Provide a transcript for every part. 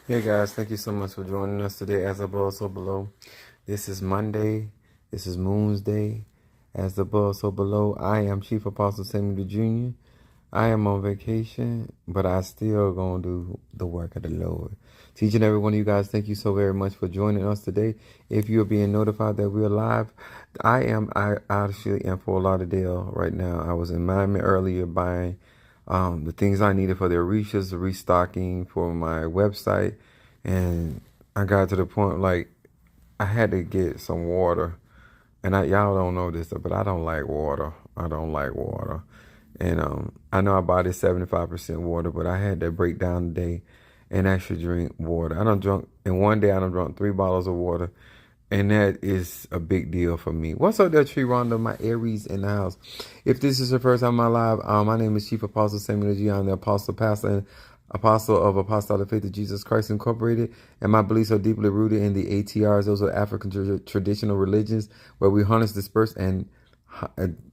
Hey guys, thank you so much for joining us today. As above, so below. This is Monday. This is Moon's Day. As above, so below. I am Chief Apostle Samuel Jr. I am on vacation, but I still gonna do the work of the Lord. To each and every one of you guys, thank you so very much for joining us today. If you're being notified that we're live, I actually am Fort Lauderdale right now. I was in Miami earlier buying the things I needed for the Orishas, the restocking for my website, and I got to the point like I had to get some water. And y'all don't know this, but I don't like water. I don't like water. And I know I bought it 75% water, but I had to break down today and actually drink water. I don't drunk in one day. I don't drunk 3 bottles of water, and that is a big deal for me. What's up there, Tree Rhonda, my Aries in the house? If this is your first time on my live, my name is Chief Apostle Samuel G. I'm the Apostle Pastor and Apostle of Apostolic Faith of Jesus Christ Incorporated, and my beliefs are deeply rooted in the ATRs. Those are African traditional religions where we harness, disperse, and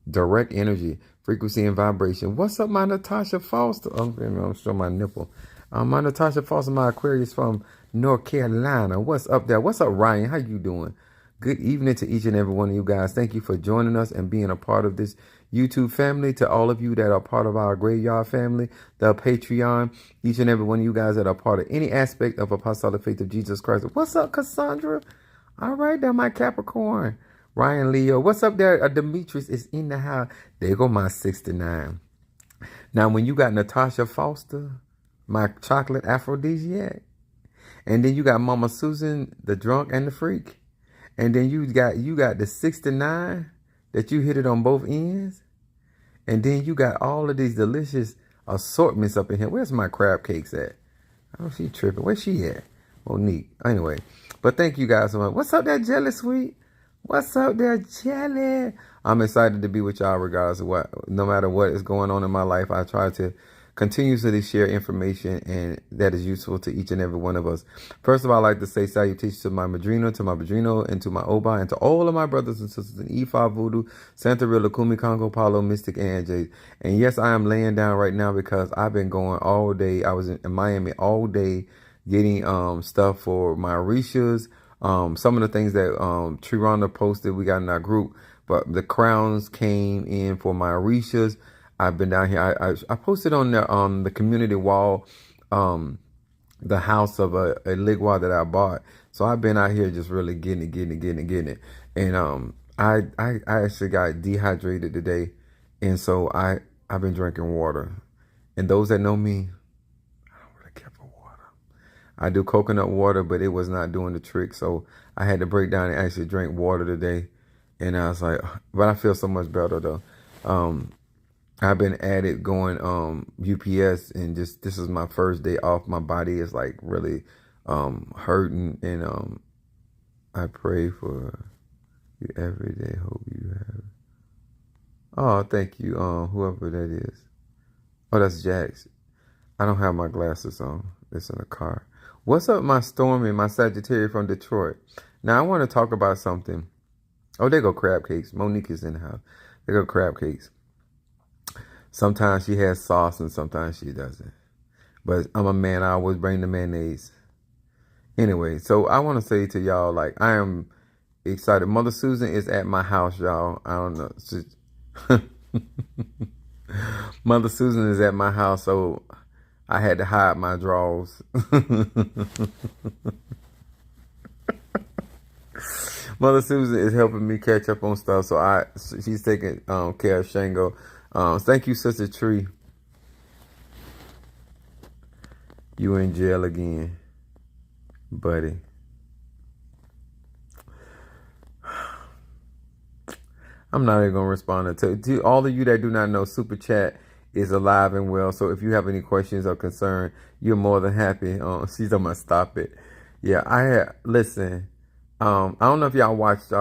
direct energy, frequency, and vibration. What's up, my Natasha Foster? I'm showing my nipple. My Natasha Foster, my Aquarius from North Carolina. What's up there? What's up, Ryan? How you doing? Good evening to each and every one of you guys. Thank you for joining us and being a part of this YouTube family. To all of you that are part of our Graveyard family, the Patreon, each and every one of you guys that are part of any aspect of Apostolic Faith of Jesus Christ. What's up, Cassandra? All right, there, my Capricorn. Ryan Leo. What's up there? Demetrius is in the house. There go my 69. Now, when you got Natasha Foster, my chocolate aphrodisiac, and then you got Mama Susan, the drunk and the freak, and then you got the 69 that you hit it on both ends, and then you got all of these delicious assortments up in here. Where's my crab cakes at? Oh, she tripping. Where's she at? Monique. Anyway, but thank you guys so much. What's up there, Jelly Sweet? What's up there, Jelly? I'm excited to be with y'all regardless of what, no matter what is going on in my life. I try to continuously share information and that is useful to each and every one of us. First of all, I'd like to say salutations to my Madrino, and to my Oba, and to all of my brothers and sisters in E5 Voodoo, Santa Rilla, Kumi, Congo, Palo, Mystic, and Jay. And yes, I am laying down right now because I've been going all day. I was in Miami all day getting stuff for my Orishas. Some of the things that Triranda posted, we got in our group, but the crowns came in for my Orishas. I've been down here. I posted on the community wall the house of a ligwa that I bought. So I've been out here just really getting it. And I actually got dehydrated today, and so I've been drinking water. And those that know me, I don't really care for water. I do coconut water, but it was not doing the trick. So I had to break down and actually drink water today. And I was like, but I feel so much better though. I've been at it going UPS, and just this is my first day off. My body is like really hurting, and I pray for you every day. Hope you have. Oh, thank you, whoever that is. Oh, that's Jax. I don't have my glasses on. It's in the car. What's up, my Stormy, my Sagittarius from Detroit? Now I want to talk about something. Oh, there go crab cakes. Monique is in the house. There go crab cakes. Sometimes she has sauce and sometimes she doesn't. But I'm a man. I always bring the mayonnaise. Anyway, so I want to say to y'all, like, I am excited. Mother Susan is at my house, y'all. I don't know. Mother Susan is at my house, so I had to hide my drawers. Mother Susan is helping me catch up on stuff, so she's taking care of Shango. Thank you, Sister Tree. You in jail again, buddy. I'm not even gonna respond to all of you that do not know. Super Chat is alive and well. So if you have any questions or concern, you're more than happy. She's gonna stop it. Yeah, listen. I don't know if y'all watched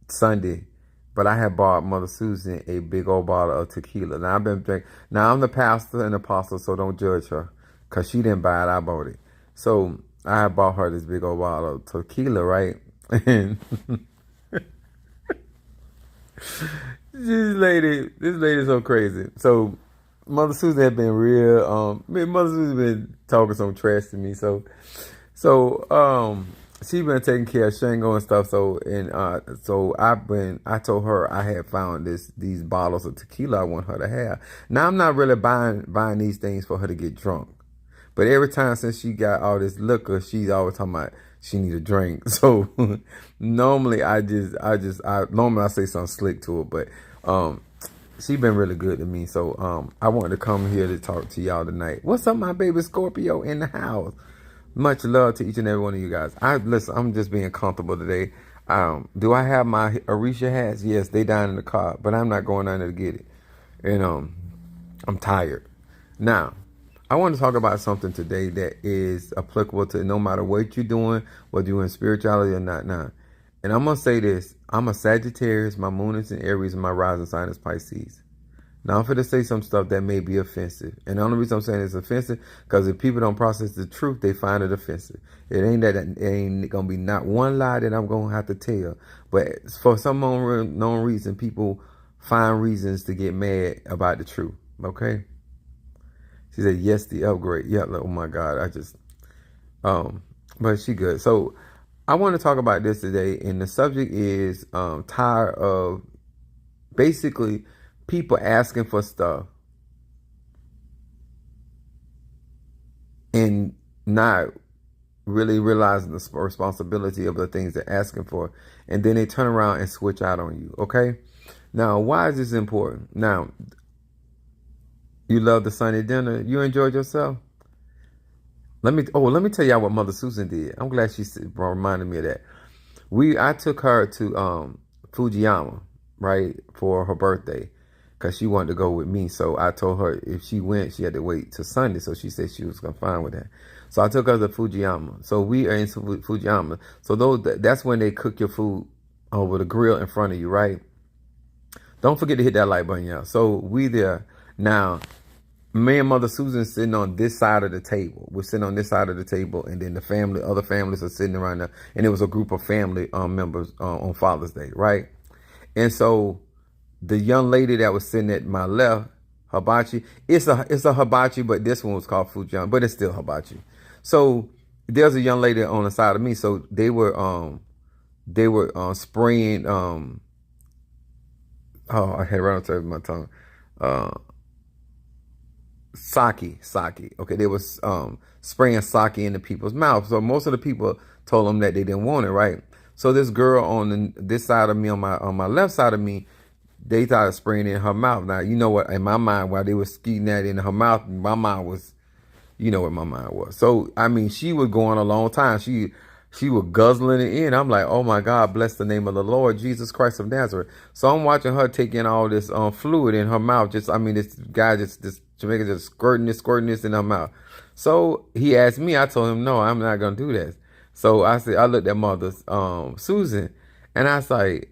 Sunday, but I had bought Mother Susan a big old bottle of tequila. Now Now I'm the pastor and apostle, so don't judge her, cause she didn't buy it. I bought it. So I bought her this big old bottle of tequila, right? And this lady's so crazy. So Mother Susan had been real. Mother Susan been talking some trash to me. So she been taking care of Shango and stuff. So I told her I had found these bottles of tequila I want her to have. Now I'm not really buying these things for her to get drunk. But every time since she got all this liquor, she's always talking about she need a drink. So normally normally I say something slick to her, but she been really good to me. So I wanted to come here to talk to y'all tonight. What's up, my baby Scorpio in the house? Much love to each and every one of you guys. I'm just being comfortable today. Do I have my Arisha hats? Yes, they down in the car, but I'm not going down there to get it. And I'm tired. Now, I want to talk about something today that is applicable to no matter what you're doing, whether you're in spirituality or not now. And I'm going to say this. I'm a Sagittarius. My moon is in Aries and my rising sign is Pisces. Now, I'm going to say some stuff that may be offensive. And the only reason I'm saying it's offensive, because if people don't process the truth, they find it offensive. It ain't going to be not one lie that I'm going to have to tell. But for some unknown reason, people find reasons to get mad about the truth. Okay? She said, yes, the upgrade. Yeah, oh my God. But she good. So I want to talk about this today. And the subject is tired of basically people asking for stuff and not really realizing the responsibility of the things they're asking for. And then they turn around and switch out on you. Okay. Now, why is this important? Now, you love the Sunday dinner. You enjoyed yourself. Let me tell y'all what Mother Susan did. I'm glad she reminded me of that. I took her to Fujiyama, right, for her birthday, because she wanted to go with me. So I told her if she went, she had to wait till Sunday. So she said she was gonna fine with that. So I took her to Fujiyama. So we are in Fujiyama. So that's when they cook your food over the grill in front of you, right? Don't forget to hit that like button, y'all. So we there now. Me and Mother Susan sitting on this side of the table. We're sitting on this side of the table, and then other families are sitting around there. And it was a group of family members on Father's Day, right? And so the young lady that was sitting at my left, hibachi, it's a hibachi, but this one was called Fujian, but it's still hibachi. So there's a young lady on the side of me. So they were spraying. Oh, I had right on top of my tongue. Sake. Okay, they was spraying sake into people's mouths. So most of the people told them that they didn't want it, right? So this girl on this side of me, on my left side of me, they started spraying it in her mouth. Now, you know what? In my mind, while they were skeeting that in her mouth, my mind was, you know what my mind was. So I mean, she was going a long time. She was guzzling it in. I'm like, oh my God, bless the name of the Lord Jesus Christ of Nazareth. So I'm watching her taking all this fluid in her mouth. This guy this Jamaican just squirting this in her mouth. So he asked me, I told him, no, I'm not going to do that. So I looked at Mother Susan, and I was like,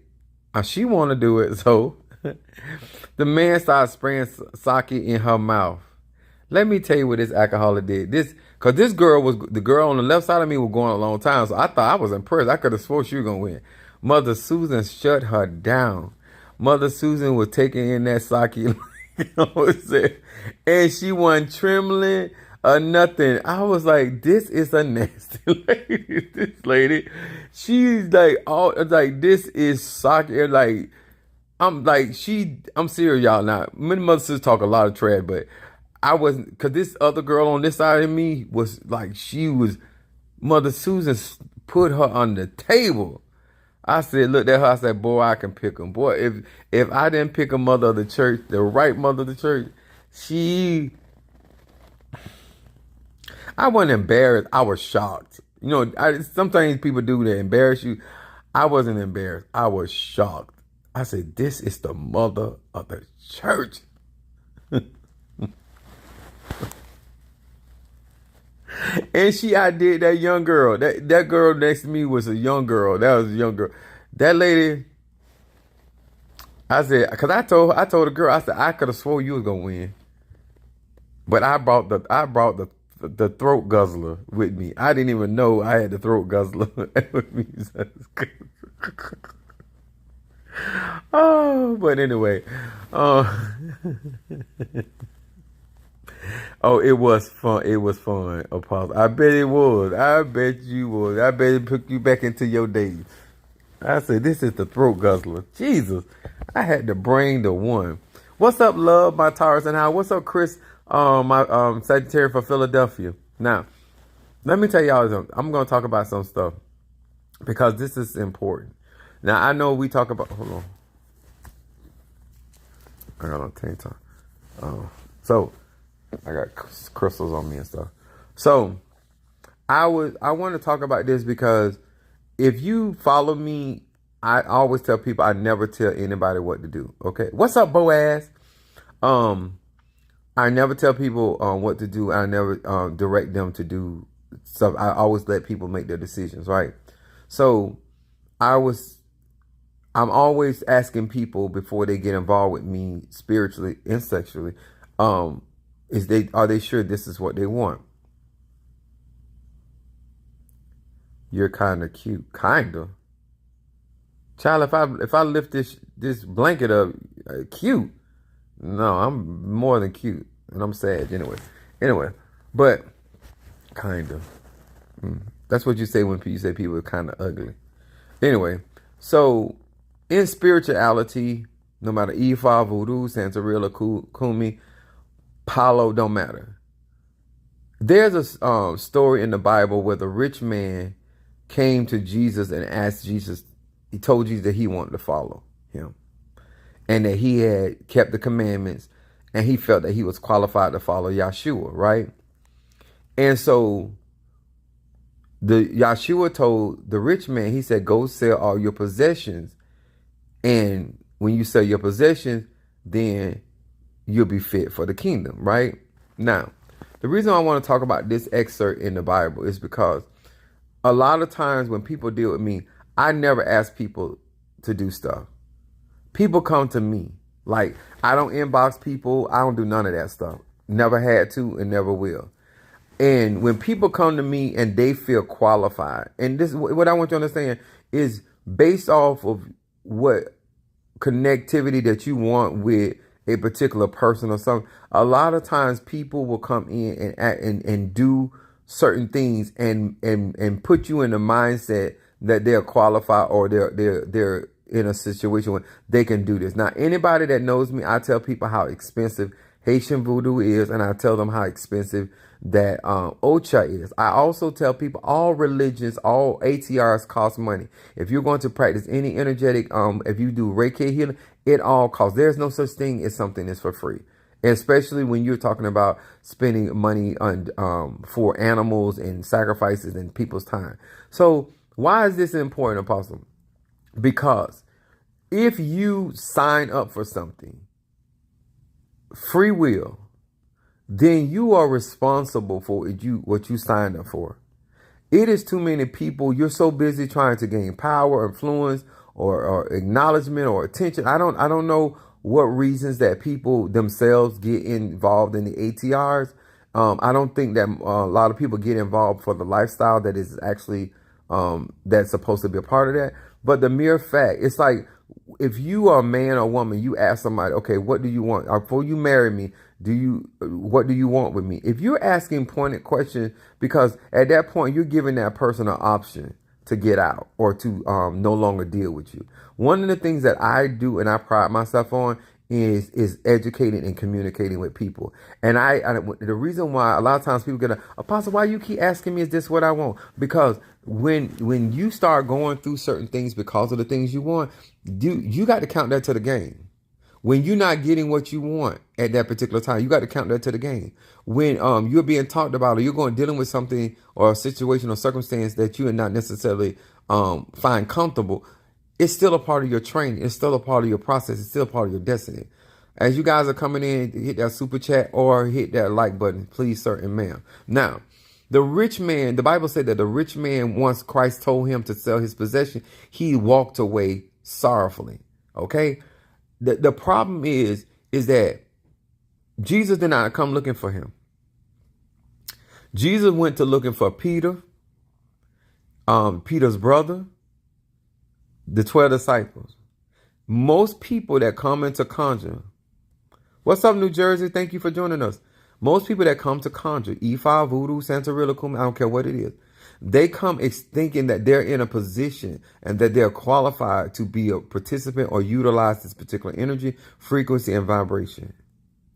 she want to do it. So the man started spraying sake in her mouth. Let me tell you what this alcoholic did. Because the girl on the left side of me was going a long time. So I thought I was impressed. I could have swore she was going to win. Mother Susan shut her down. Mother Susan was taking in that sake. You know what I'm saying? And she wasn't trembling or nothing. I was like, this is a nasty lady. This lady, she's like, this is sake. Like, I'm serious, y'all. Now, many Mother Sisters talk a lot of trash, but I wasn't, because this other girl on this side of me was like, Mother Susan put her on the table. I said, looked at her, I said, boy, I can pick them. Boy, if I didn't pick a mother of the church, the right mother of the church, I wasn't embarrassed. I was shocked. You know, sometimes people do that, embarrass you. I wasn't embarrassed. I was shocked. I said, this is the mother of the church. And she outdid that young girl. That girl next to me was a young girl. That was a young girl. That lady, I said, because I told the girl, I said, I could have swore you was gonna win. But I brought the throat guzzler with me. I didn't even know I had the throat guzzler with me. Oh, but anyway. Oh, it was fun. It was fun, Apostle. I bet it was. I bet you was. I bet it took you back into your days. I said, this is the throat guzzler. Jesus. I had to bring the one. What's up, love, my Taurus and how? What's up, Chris? My Sagittarius for Philadelphia. Now, let me tell y'all something. I'm gonna talk about some stuff because this is important. Now I know we talk about hold on. I got on tank top. So I got crystals on me and stuff. So I want to talk about this because if you follow me, I always tell people I never tell anybody what to do. Okay. What's up, Boaz? I never tell people what to do. I never direct them to do stuff. I always let people make their decisions, right? So I'm always asking people before they get involved with me spiritually and sexually, are they sure this is what they want? You're kind of cute, kind of. Child, if I lift this blanket up, cute. No, I'm more than cute, and I'm sad anyway. But kind of. That's what you say when you say people are kind of ugly. Anyway, so in spirituality, no matter Ifa, Voodoo, Santeria, Kumi, Palo, don't matter. There's a story in the Bible where the rich man came to Jesus and asked Jesus, he told Jesus that he wanted to follow him and that he had kept the commandments and he felt that he was qualified to follow Yahshua, right? And so the Yahshua told the rich man, he said, go sell all your possessions. And when you sell your possessions, then you'll be fit for the kingdom, right? Now, the reason I want to talk about this excerpt in the Bible is because a lot of times when people deal with me, I never ask people to do stuff. People come to me. Like, I don't inbox people. I don't do none of that stuff. Never had to and never will. And when people come to me and they feel qualified, and this, what I want you to understand is based off of what connectivity that you want with a particular person or something. A lot of times people will come in and act and do certain things and put you in the mindset that they're qualified or they're in a situation where they can do this. Now, anybody that knows me, I tell people how expensive Haitian voodoo is, and I tell them how expensive that Ocha is. I also tell people all religions, all ATRs cost money. If you're going to practice any energetic, if you do Reiki healing, it all costs. There's no such thing as something that's for free. Especially when you're talking about spending money on for animals and sacrifices and people's time. So why is this important, Apostle? Because if you sign up for something, free will, then you are responsible for what you signed up for. It is too many people. You're so busy trying to gain power, influence, or acknowledgement or attention. I don't know what reasons that people themselves get involved in the ATRs. I don't think that a lot of people get involved for the lifestyle that is actually that's supposed to be a part of that. But the mere fact, it's like if you are a man or woman, you ask somebody, okay, what do you want? Or before you marry me, what do you want with me? If you're asking pointed questions, because at that point you're giving that person an option to get out or to no longer deal with you. One of the things that I do and I pride myself on is educating and communicating with people. And the reason why a lot of times people get Apostle, why you keep asking me, is this what I want? Because when you start going through certain things because of the things you want, you got to count that to the game. When you're not getting what you want at that particular time, you got to count that to the game. When you're being talked about or you're dealing with something or a situation or circumstance that you are not necessarily find comfortable, it's still a part of your training. It's still a part of your process. It's still a part of your destiny. As you guys are coming in, hit that super chat or hit that like button, please, sir and ma'am. Now, the rich man, the Bible said that the rich man, once Christ told him to sell his possession, he walked away sorrowfully. Okay? The problem is that Jesus did not come looking for him. Jesus went to looking for Peter, Peter's brother, the 12 disciples. Most people that come into conjure. What's up, New Jersey? Thank you for joining us. Most people that come to conjure, Ifa, Voodoo, Santeria, Kum, I don't care what it is, they come thinking that they're in a position and that they're qualified to be a participant or utilize this particular energy, frequency, and vibration.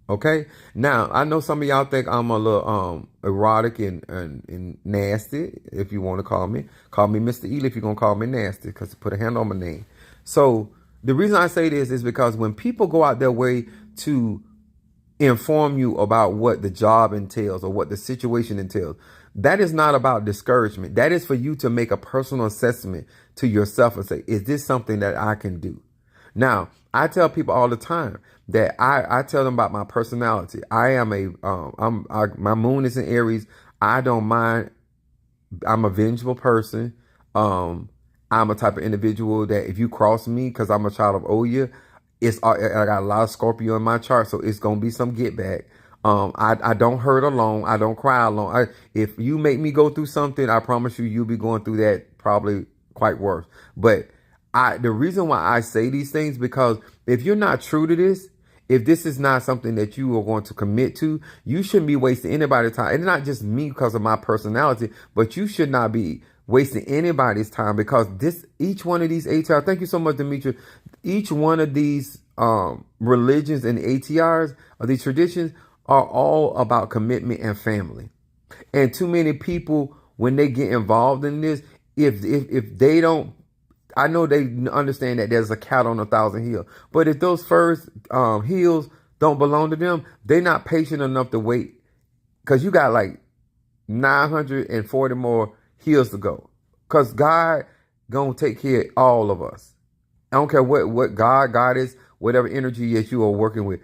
Okay. Now I know some of y'all think I'm a little erotic and nasty. If you want to call me Mr. Ely. If you're gonna call me nasty, because put a hand on my name. So the reason I say this is because when people go out their way to inform you about what the job entails or what the situation entails, that is not about discouragement. That is for you to make a personal assessment to yourself and say, is this something that I can do? Now, I tell people all the time that I tell them about my personality. I am my moon is in Aries. I don't mind. I'm a vengeful person. I'm a type of individual that if you cross me, because I'm a child of Oya, I got a lot of Scorpio in my chart, so it's gonna be some get back. I don't hurt alone. I don't cry alone. If you make me go through something, I promise you'll be going through that probably quite worse. But the reason why I say these things, because if you're not true to this, if this is not something that you are going to commit to, you shouldn't be wasting anybody's time. And not just me because of my personality, but you should not be wasting anybody's time, because each one of these ATRs, thank you so much, Demetria, each one of these religions and ATRs or these traditions are all about commitment and family. And too many people, when they get involved in this, if they don't, I know they understand that there's a cat on 1,000 hills, but if those first hills don't belong to them, they're not patient enough to wait, because you got like 940 more hills to go, because God gonna take care of all of us. I don't care what God is, whatever energy that you are working with.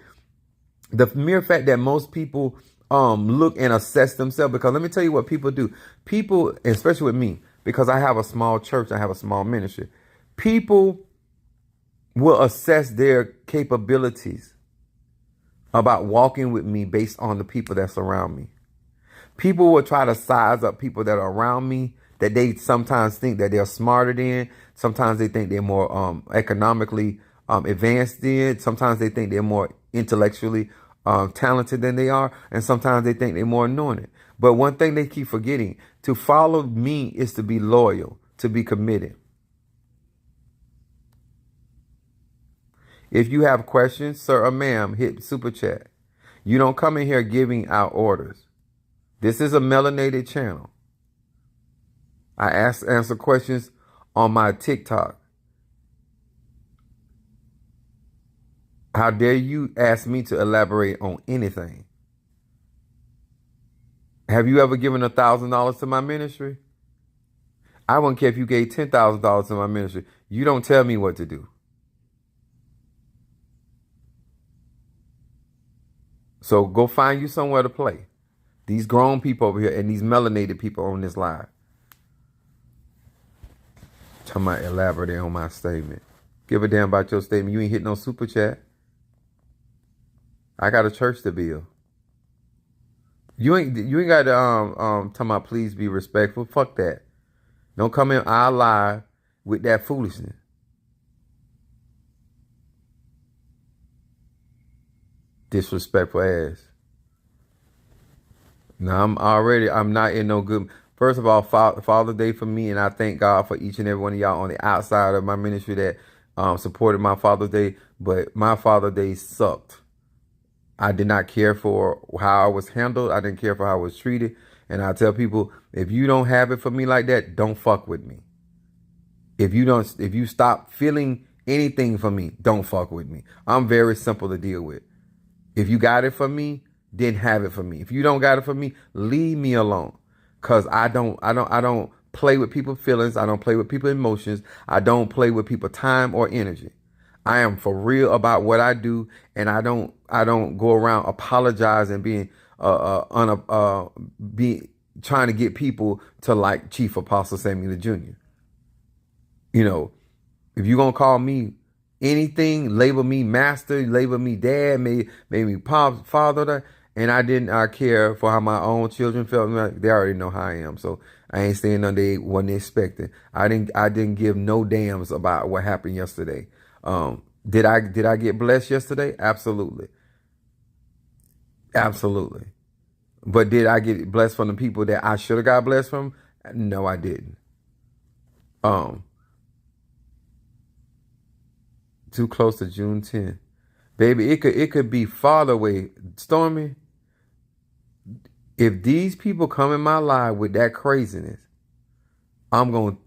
The mere fact that most people look and assess themselves, because let me tell you what people do. People, especially with me, because I have a small church, I have a small ministry, people will assess their capabilities about walking with me based on the people that surround me. People will try to size up people that are around me that they sometimes think that they're smarter than. Sometimes they think they're more economically advanced than. Sometimes they think they're more intellectually talented than they are. And sometimes they think they're more anointed. But one thing they keep forgetting, to follow me is to be loyal, to be committed. If you have questions, sir or ma'am, hit super chat. You don't come in here giving out orders. This is a melanated channel. I answer questions on my TikTok. How dare you ask me to elaborate on anything? Have you ever given $1,000 to my ministry? I wouldn't care if you gave $10,000 to my ministry. You don't tell me what to do. So go find you somewhere to play. These grown people over here and these melanated people on this live. Talking about elaborate on my statement. Give a damn about your statement. You ain't hit no super chat. I got a church to build. You ain't got to talking about please be respectful. Fuck that. Don't come in our live with that foolishness. Disrespectful ass. Now I'm not in no good. First of all, Father's Day for me, and I thank God for each and every one of y'all on the outside of my ministry that supported my Father's Day. But my Father's Day sucked. I did not care for how I was handled. I didn't care for how I was treated. And I tell people, if you don't have it for me like that, don't fuck with me. If you stop feeling anything for me, don't fuck with me. I'm very simple to deal with. If you got it for me, then have it for me. If you don't got it for me, leave me alone. Cause I don't play with people's feelings. I don't play with people's emotions. I don't play with people's time or energy. I am for real about what I do, and I don't go around apologizing, being trying to get people to like Chief Apostle Samuel Jr. You know, if you're gonna call me anything, label me master, label me dad, maybe me pop, father, and I didn't care for how my own children felt. They already know how I am, so I ain't saying nothing they wasn't expecting. I didn't give no damns about what happened yesterday. Did I get blessed yesterday? Absolutely. Absolutely. But did I get blessed from the people that I should have got blessed from? No, I didn't. Um, too close to June 10th. Baby, it could be farther away. Stormy, if these people come in my life with that craziness, I'm gonna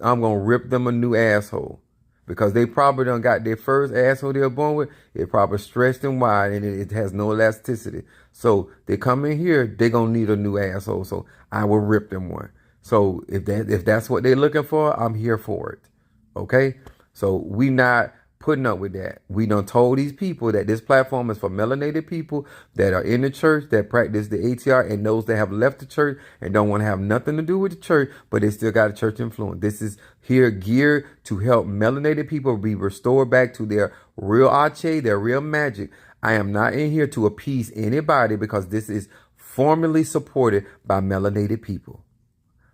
I'm gonna rip them a new asshole. Because they probably done got their first asshole they were born with. It probably stretched and wide and it has no elasticity. So they come in here, they gonna need a new asshole. So I will rip them one. So if that's what they're looking for, I'm here for it. Okay? So we not putting up with that. We done told these people that this platform is for melanated people that are in the church, that practice the ATR, and those that have left the church and don't want to have nothing to do with the church, but they still got a church influence. This is here geared to help melanated people be restored back to their real arche, their real magic. I am not in here to appease anybody because this is formally supported by melanated people.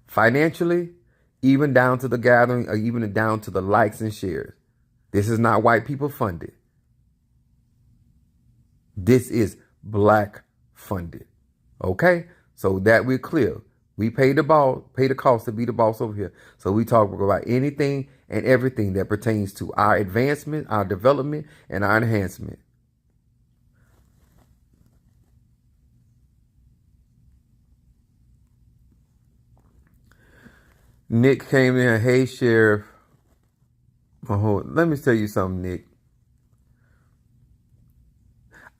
Financially, even down to the gathering, or even down to the likes and shares. This is not white people funded. This is black funded. Okay? So that we're clear. We pay the cost to be the boss over here. So we talk about anything and everything that pertains to our advancement, our development, and our enhancement. Nick came in, hey, Sheriff. Let me tell you something, Nick.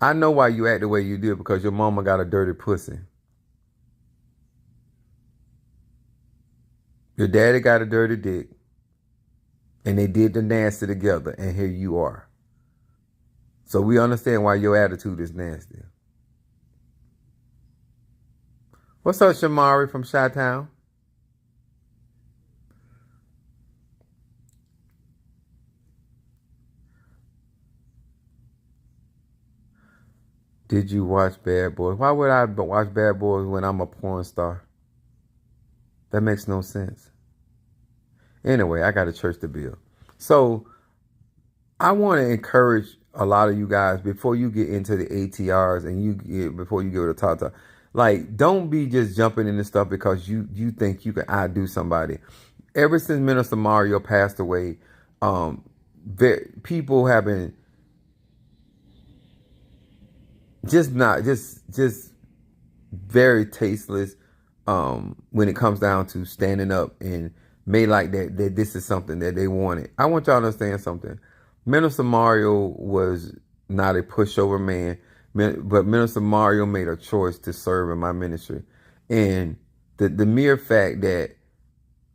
I know why you act the way you do, because your mama got a dirty pussy. Your daddy got a dirty dick. And they did the nasty together, and here you are. So we understand why your attitude is nasty. What's up, Shamari from Chi-Town? Did you watch Bad Boys? Why would I watch Bad Boys when I'm a porn star? That makes no sense. Anyway, I got a church to build. So I want to encourage a lot of you guys, before you get into the ATRs and before you get to the Tata, like, don't be just jumping into stuff because you think you can outdo somebody. Ever since Minister Mario passed away, people have been just very tasteless when it comes down to standing up and made like that this is something that they wanted. I want y'all to understand something. Minister Mario was not a pushover man, but Minister Mario made a choice to serve in my ministry. And the mere fact that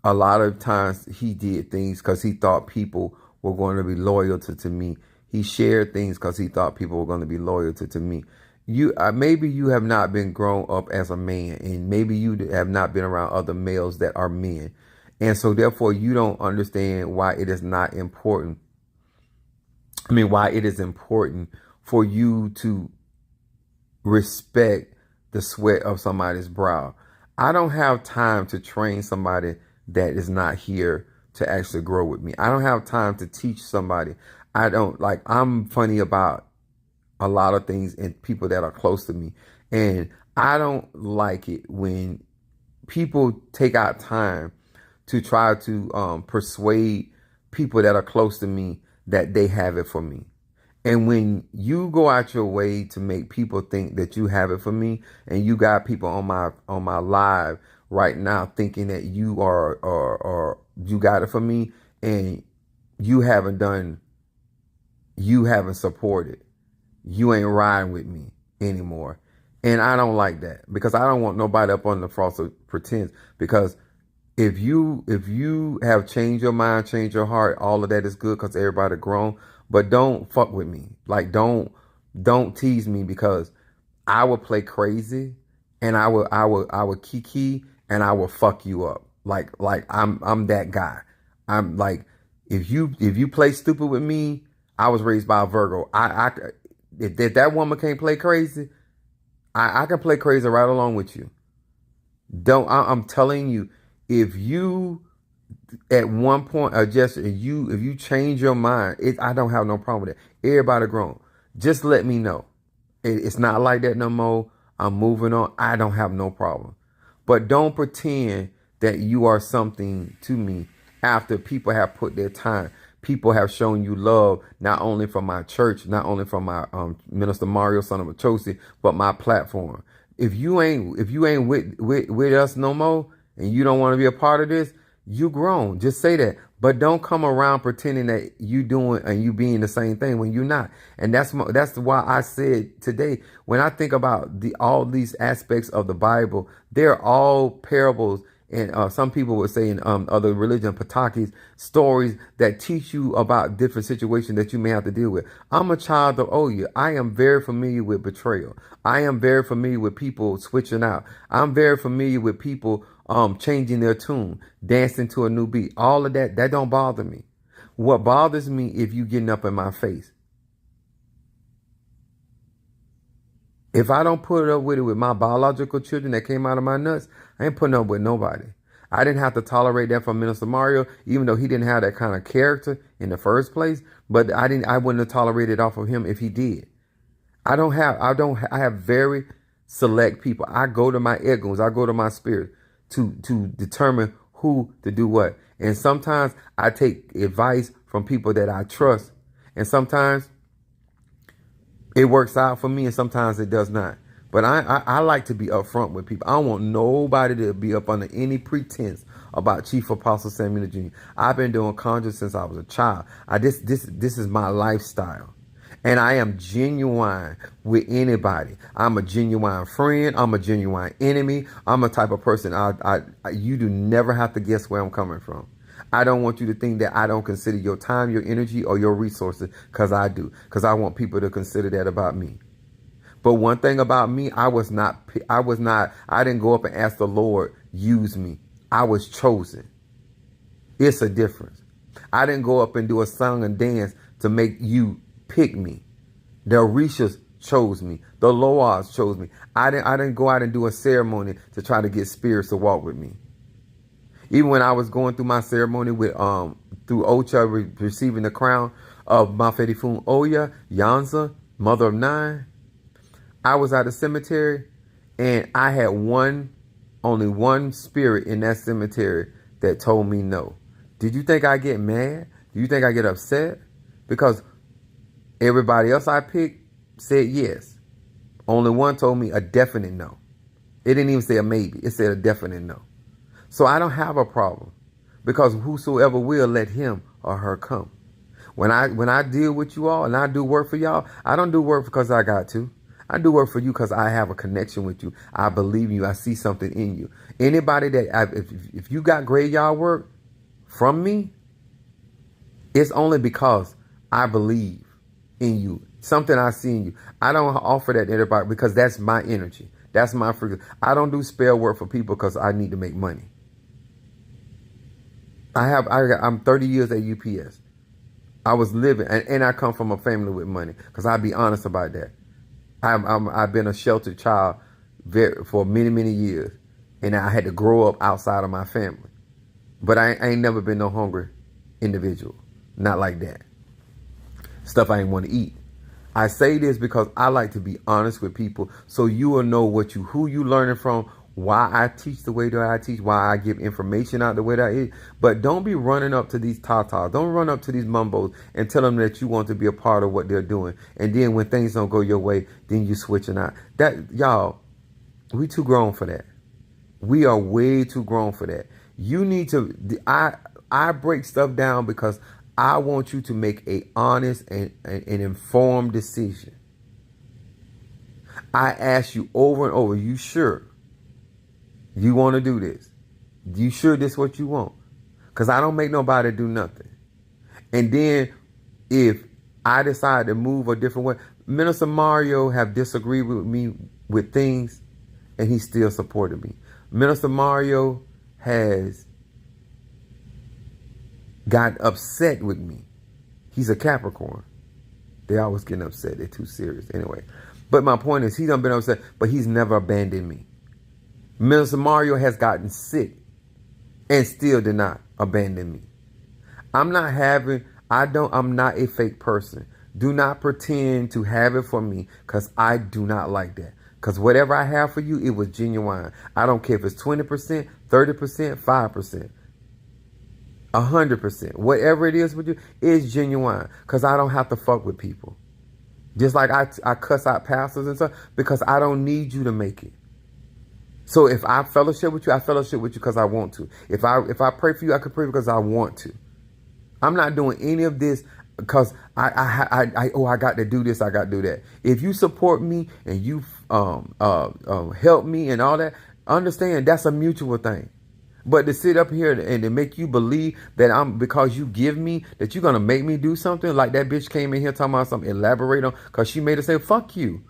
a lot of times he did things because he thought people were going to be loyal to me. He shared things because he thought people were going to be loyal to me. Maybe you have not been grown up as a man, and maybe you have not been around other males that are men. And so therefore you don't understand why it is not important. Why it is important for you to respect the sweat of somebody's brow. I don't have time to train somebody that is not here to actually grow with me. I don't have time to teach somebody. I'm funny about a lot of things and people that are close to me. And I don't like it when people take out time to try to persuade people that are close to me that they have it for me. And when you go out your way to make people think that you have it for me, and you got people on my live right now thinking that you are you got it for me, and you haven't supported, you ain't riding with me anymore. And I don't like that, because I don't want nobody up on the false pretense. Because if you have changed your mind, changed your heart, all of that is good because everybody grown. But don't fuck with me. Like, don't tease me, because I will play crazy, and I will kiki, and I will fuck you up. Like I'm that guy. I'm like, if you play stupid with me, I was raised by a Virgo. If that woman can't play crazy, I can play crazy right along with you. I'm telling you, if you at one point adjust, if you change your mind, I don't have no problem with that. Everybody grown. Just let me know. It's not like that no more. I'm moving on. I don't have no problem. But don't pretend that you are something to me after people have put their time. People have shown you love, not only from my church, not only from my Minister Mario, son of Machosi, but my platform. If you ain't with us no more and you don't want to be a part of this, you grown. Just say that. But don't come around pretending that you doing and you being the same thing when you're not. And that's why I said today, when I think about all these aspects of the Bible, they're all parables. And some people would say in other religion, Patakis, stories that teach you about different situations that you may have to deal with. I'm a child of Oya. I am very familiar with betrayal. I am very familiar with people switching out. I'm very familiar with people changing their tune, dancing to a new beat. All of that don't bother me. What bothers me if you getting up in my face. If I don't put up with it with my biological children that came out of my nuts, I ain't putting up with nobody. I didn't have to tolerate that from Minister Mario, even though he didn't have that kind of character in the first place. But I wouldn't have tolerated it off of him if he did. I have very select people. I go to my egos, I go to my spirit to determine who to do what. And sometimes I take advice from people that I trust. And sometimes it works out for me and sometimes it does not. But I like to be upfront with people. I don't want nobody to be up under any pretense about Chief Apostle Samuel Jr. I've been doing conjures since I was a child. This is my lifestyle. And I am genuine with anybody. I'm a genuine friend. I'm a genuine enemy. I'm a type of person. You do never have to guess where I'm coming from. I don't want you to think that I don't consider your time, your energy, or your resources, because I do. Because I want people to consider that about me. But one thing about me, I didn't go up and ask the Lord, use me. I was chosen. It's a difference. I didn't go up and do a song and dance to make you pick me. The Orishas chose me. The Loas chose me. I didn't go out and do a ceremony to try to get spirits to walk with me. Even when I was going through my ceremony with through Ocha receiving the crown of Mafedifun Oya, Yanza, Mother of Nine, I was at the cemetery and I had only one spirit in that cemetery that told me no. Did you think I get mad? Do you think I get upset? Because everybody else I picked said yes. Only one told me a definite no. It didn't even say a maybe. It said a definite no. So I don't have a problem, because whosoever will, let him or her come. When I deal with you all and I do work for y'all, I don't do work because I got to. I do work for you because I have a connection with you. I believe in you. I see something in you. Anybody if you got graveyard work from me, it's only because I believe in you. Something I see in you. I don't offer that to everybody because that's my energy. That's my freedom. I don't do spell work for people because I need to make money. I'm 30 years at UPS. I was living, and I come from a family with money, because I'll be honest about that. I've been a sheltered child for many, many years, and I had to grow up outside of my family. But I ain't never been no hungry individual. Not like that. Stuff I ain't want to eat. I say this because I like to be honest with people, so you will know who you learning from, why I teach the way that I teach, why I give information out the way that I is. But don't be running up to these tatas. Don't run up to these mumbos and tell them that you want to be a part of what they're doing. And then when things don't go your way, then you switching out. Y'all, we too grown for that. We are way too grown for that. You need to, I break stuff down because I want you to make a honest and informed decision. I ask you over and over, you sure you want to do this? You sure this is what you want? Because I don't make nobody do nothing. And then if I decide to move a different way, Minister Mario have disagreed with me with things, and he still supported me. Minister Mario has got upset with me. He's a Capricorn. They always getting upset. They're too serious. Anyway. But my point is, he done been upset, but he's never abandoned me. Minister Mario has gotten sick and still did not abandon me. I'm not a fake person. Do not pretend to have it for me, because I do not like that. Because whatever I have for you, it was genuine. I don't care if it's 20%, 30%, 5%, 100%. Whatever it is with you, it's genuine. Because I don't have to fuck with people. Just like I cuss out pastors and stuff because I don't need you to make it. So if I fellowship with you, I fellowship with you because I want to. If I pray for you, I can pray because I want to. I'm not doing any of this because I got to do this, I got to do that. If you support me and you help me and all that, understand that's a mutual thing. But to sit up here and to make you believe that because you give me, that you're going to make me do something, like that bitch came in here talking about something, elaborate on, because she made her say, fuck you.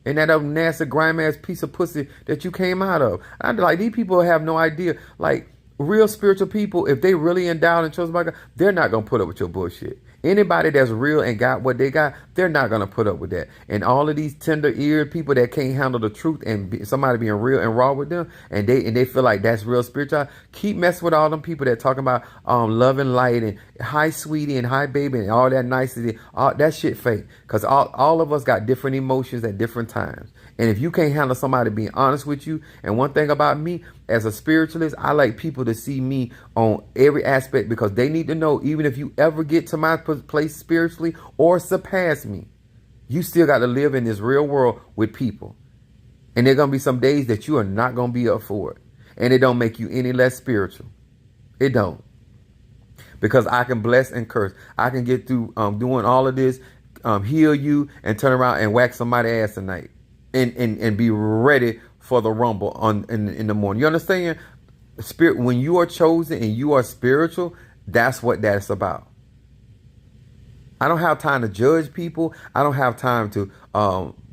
And that nasty, grime ass piece of pussy that you came out of. I'm like, these people have no idea. Like, real spiritual people, if they really endowed and chosen by God, they're not going to put up with your bullshit. Anybody that's real and got what they got, they're not going to put up with that. And all of these tender-eared people that can't handle the truth and somebody being real and raw with them, and they feel like that's real spiritual, keep messing with all them people that talking about love and light and hi sweetie and hi baby and all that nicety. All that shit fake. Because all of us got different emotions at different times. And if you can't handle somebody being honest with you, and one thing about me, as a spiritualist, I like people to see me on every aspect, because they need to know, even if you ever get to my place spiritually or surpass me, you still got to live in this real world with people. And there are going to be some days that you are not going to be up for it. And it don't make you any less spiritual. It don't. Because I can bless and curse. I can get through doing all of this, heal you, and turn around and whack somebody's ass tonight. And be ready for the rumble in the morning. You understand? Spirit, when you are chosen and you are spiritual, that's what that's about. I don't have time to judge people. I don't have time to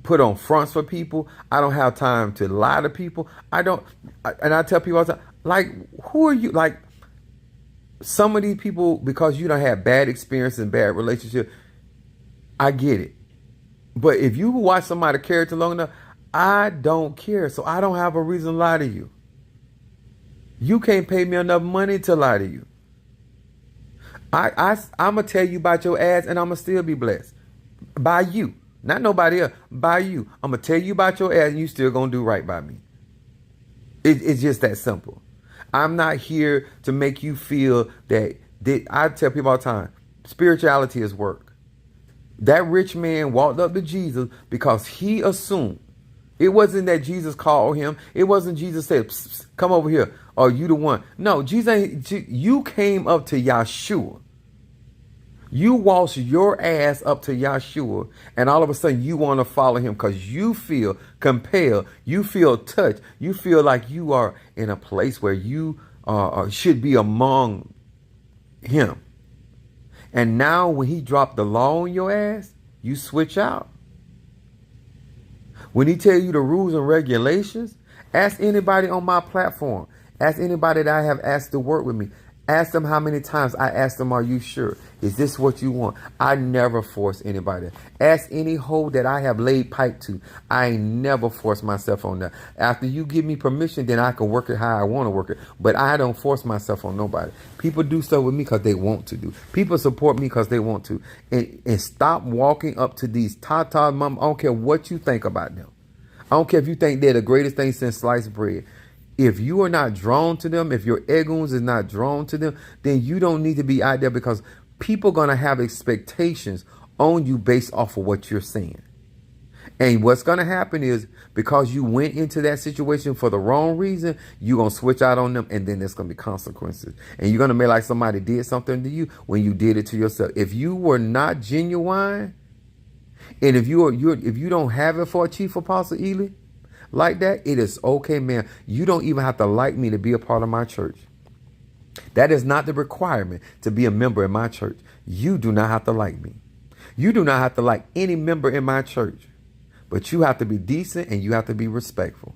put on fronts for people. I don't have time to lie to people. And I tell people all the time, like, who are you? Like, some of these people, because you don't have bad experience and bad relationship, I get it. But if you watch somebody's character long enough, I don't care. So I don't have a reason to lie to you. You can't pay me enough money to lie to you. I'm going to tell you about your ass, and I'm going to still be blessed. By you. Not nobody else. By you. I'm going to tell you about your ass, and you still going to do right by me. It's just that simple. I'm not here to make you feel that I tell people all the time, spirituality is work. That rich man walked up to Jesus because he assumed. It wasn't that Jesus called him. It wasn't Jesus said, psst, psst, come over here. Are you the one? No, you came up to Yahshua. You walked your ass up to Yahshua, and all of a sudden you want to follow him because you feel compelled. You feel touched. You feel like you are in a place where you should be among him. And now when he dropped the law on your ass, you switch out. When he tell you the rules and regulations, ask anybody on my platform. Ask anybody that I have asked to work with me. Ask them how many times I asked them, are you sure? Is this what you want? I never force anybody. Ask any hoe that I have laid pipe to. I ain't never force myself on that. After you give me permission, then I can work it how I want to work it. But I don't force myself on nobody. People do stuff with me because they want to do. People support me because they want to. And stop walking up to these ta-ta mom. I don't care what you think about them. I don't care if you think they're the greatest thing since sliced bread. If you are not drawn to them, if your egoons is not drawn to them, then you don't need to be out there, because people are going to have expectations on you based off of what you're saying. And what's going to happen is, because you went into that situation for the wrong reason, you're going to switch out on them, and then there's going to be consequences. And you're going to make like somebody did something to you when you did it to yourself. If you were not genuine, and if you don't have it for a chief apostle, Ely, like that, it is okay, man. You don't even have to like me to be a part of my church. That is not the requirement to be a member in my church. You do not have to like me. You do not have to like any member in my church. But you have to be decent and you have to be respectful.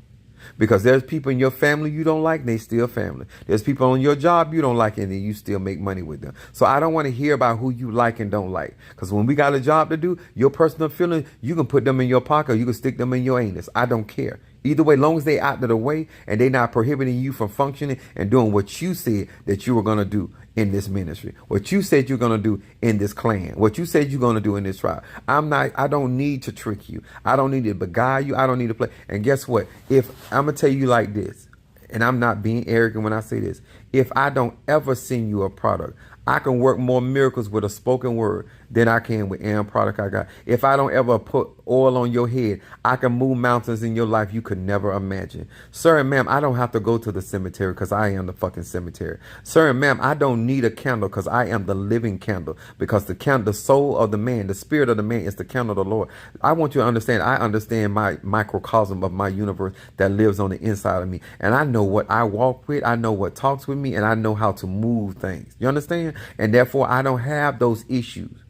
Because there's people in your family you don't like, and they still family. There's people on your job you don't like, and then you still make money with them. So I don't want to hear about who you like and don't like. Because when we got a job to do, your personal feelings, you can put them in your pocket, or you can stick them in your anus. I don't care. Either way, long as they out of the way and they not prohibiting you from functioning and doing what you said that you were going to do in this ministry, what you said you're going to do in this clan, what you said you're going to do in this tribe. I don't need to trick you. I don't need to beguile you. I don't need to play. And guess what? If I'm going to tell you like this, and I'm not being arrogant when I say this, if I don't ever send you a product, I can work more miracles with a spoken word than I can with any product I got. If I don't ever put oil on your head, I can move mountains in your life you could never imagine. Sir and ma'am, I don't have to go to the cemetery because I am the fucking cemetery. Sir and ma'am, I don't need a candle because I am the living candle. Because the soul of the man, the spirit of the man is the candle of the Lord. I want you to understand, I understand my microcosm of my universe that lives on the inside of me. And I know what I walk with, I know what talks with me, and I know how to move things. You understand? And therefore, I don't have those issues.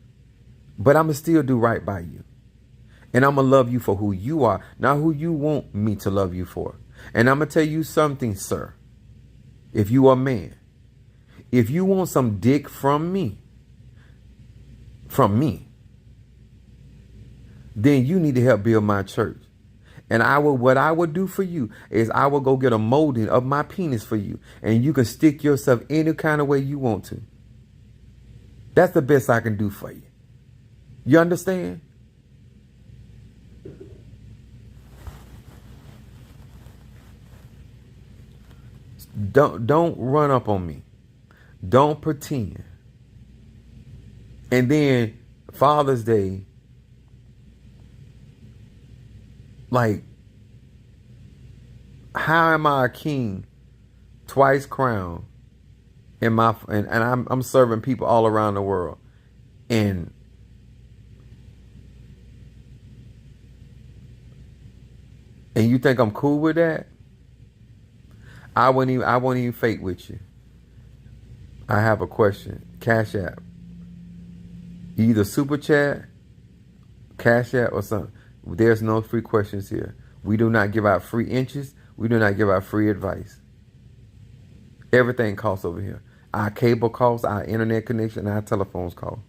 But I'm going to still do right by you. And I'm going to love you for who you are, not who you want me to love you for. And I'm going to tell you something, sir. If you are a man, if you want some dick from me, then you need to help build my church. And what I would do for you is I will go get a molding of my penis for you. And you can stick yourself any kind of way you want to. That's the best I can do for you. You understand? Don't run up on me. Don't pretend. And then Father's Day, like, how am I a king, twice crowned, and I'm serving people all around the world, and you think I'm cool with that? I won't even fake with you. I have a question. Cash App. Either Super Chat, Cash App, or something. There's no free questions here. We do not give out free inches. We do not give out free advice. Everything costs over here. Our cable costs, our internet connection, our telephones cost.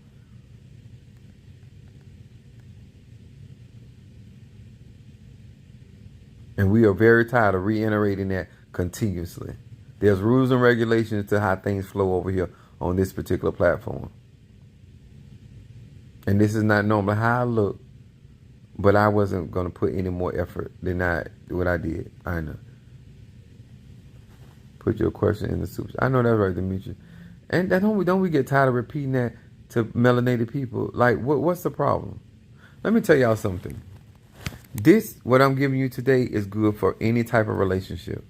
And we are very tired of reiterating that continuously. There's rules and regulations to how things flow over here on this particular platform. And this is not normally how I look, but I wasn't going to put any more effort than what I did. I know. Put your question in the super. I know that's right, Demetri. And don't we get tired of repeating that to melanated people? Like, what's the problem? Let me tell y'all something. What I'm giving you today is good for any type of relationship.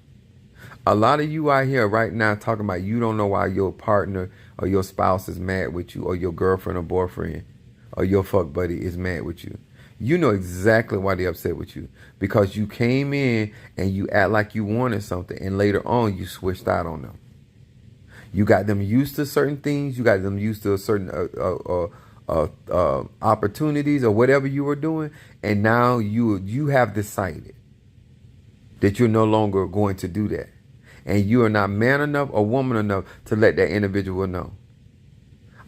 A lot of you out here right now talking about you don't know why your partner or your spouse is mad with you, or your girlfriend or boyfriend or your fuck buddy is mad with you. You know exactly why they're upset with you. Because you came in and you act like you wanted something, and later on you switched out on them. You got them used to certain things. You got them used to certain opportunities or whatever you were doing. And now you have decided that you're no longer going to do that. And you are not man enough or woman enough to let that individual know.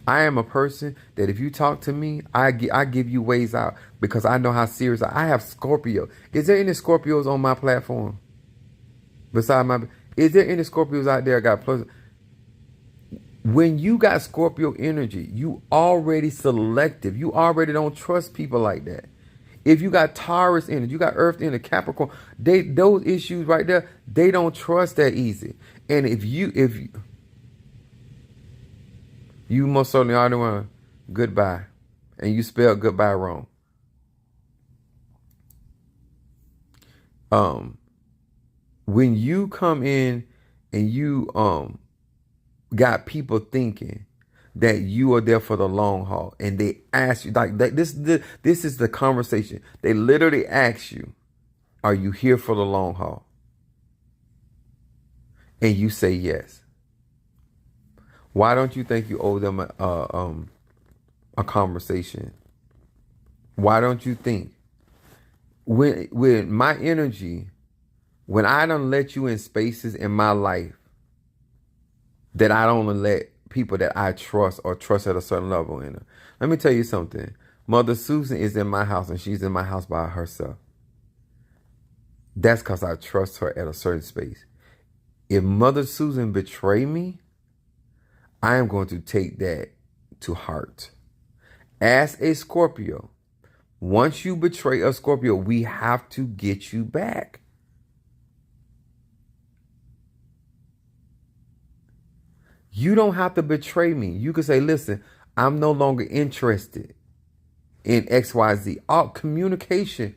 I am a person that if you talk to me, I give you ways out because I know how serious I have Scorpio. Is there any Scorpios on my platform? Is there any Scorpios out there got plus? When you got Scorpio energy, you already selective. You already don't trust people like that. If you got Taurus energy, you got Earth energy, Capricorn, those issues right there, they don't trust that easy. And if you most certainly are the one, goodbye. And you spelled goodbye wrong. When you come in and you got people thinking that you are there for the long haul, and they ask you, like this is the conversation. They literally ask you, are you here for the long haul? And you say yes. Why don't you think you owe them a conversation? Why don't you think when my energy, when I don't let you in spaces in my life that I don't let people that I trust or trust at a certain level in her? Let me tell you something. Mother Susan is in my house, and she's in my house by herself. That's because I trust her at a certain space. If Mother Susan betray me, I am going to take that to heart. As a Scorpio, once you betray a Scorpio, we have to get you back. You don't have to betray me. You can say, listen, I'm no longer interested in XYZ. All communication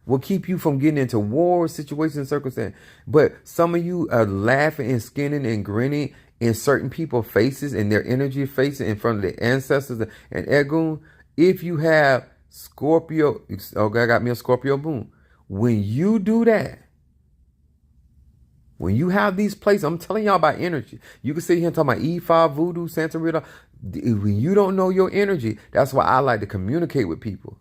will keep you from getting into war situations and circumstances. But some of you are laughing and skinning and grinning in certain people's faces and their energy faces in front of their ancestors and Egun. If you have Scorpio, okay, I got me a Scorpio moon. When you do that, when you have these places, I'm telling y'all about energy. You can sit here and talk about E5, Voodoo, Santa Rita. When you don't know your energy, that's why I like to communicate with people.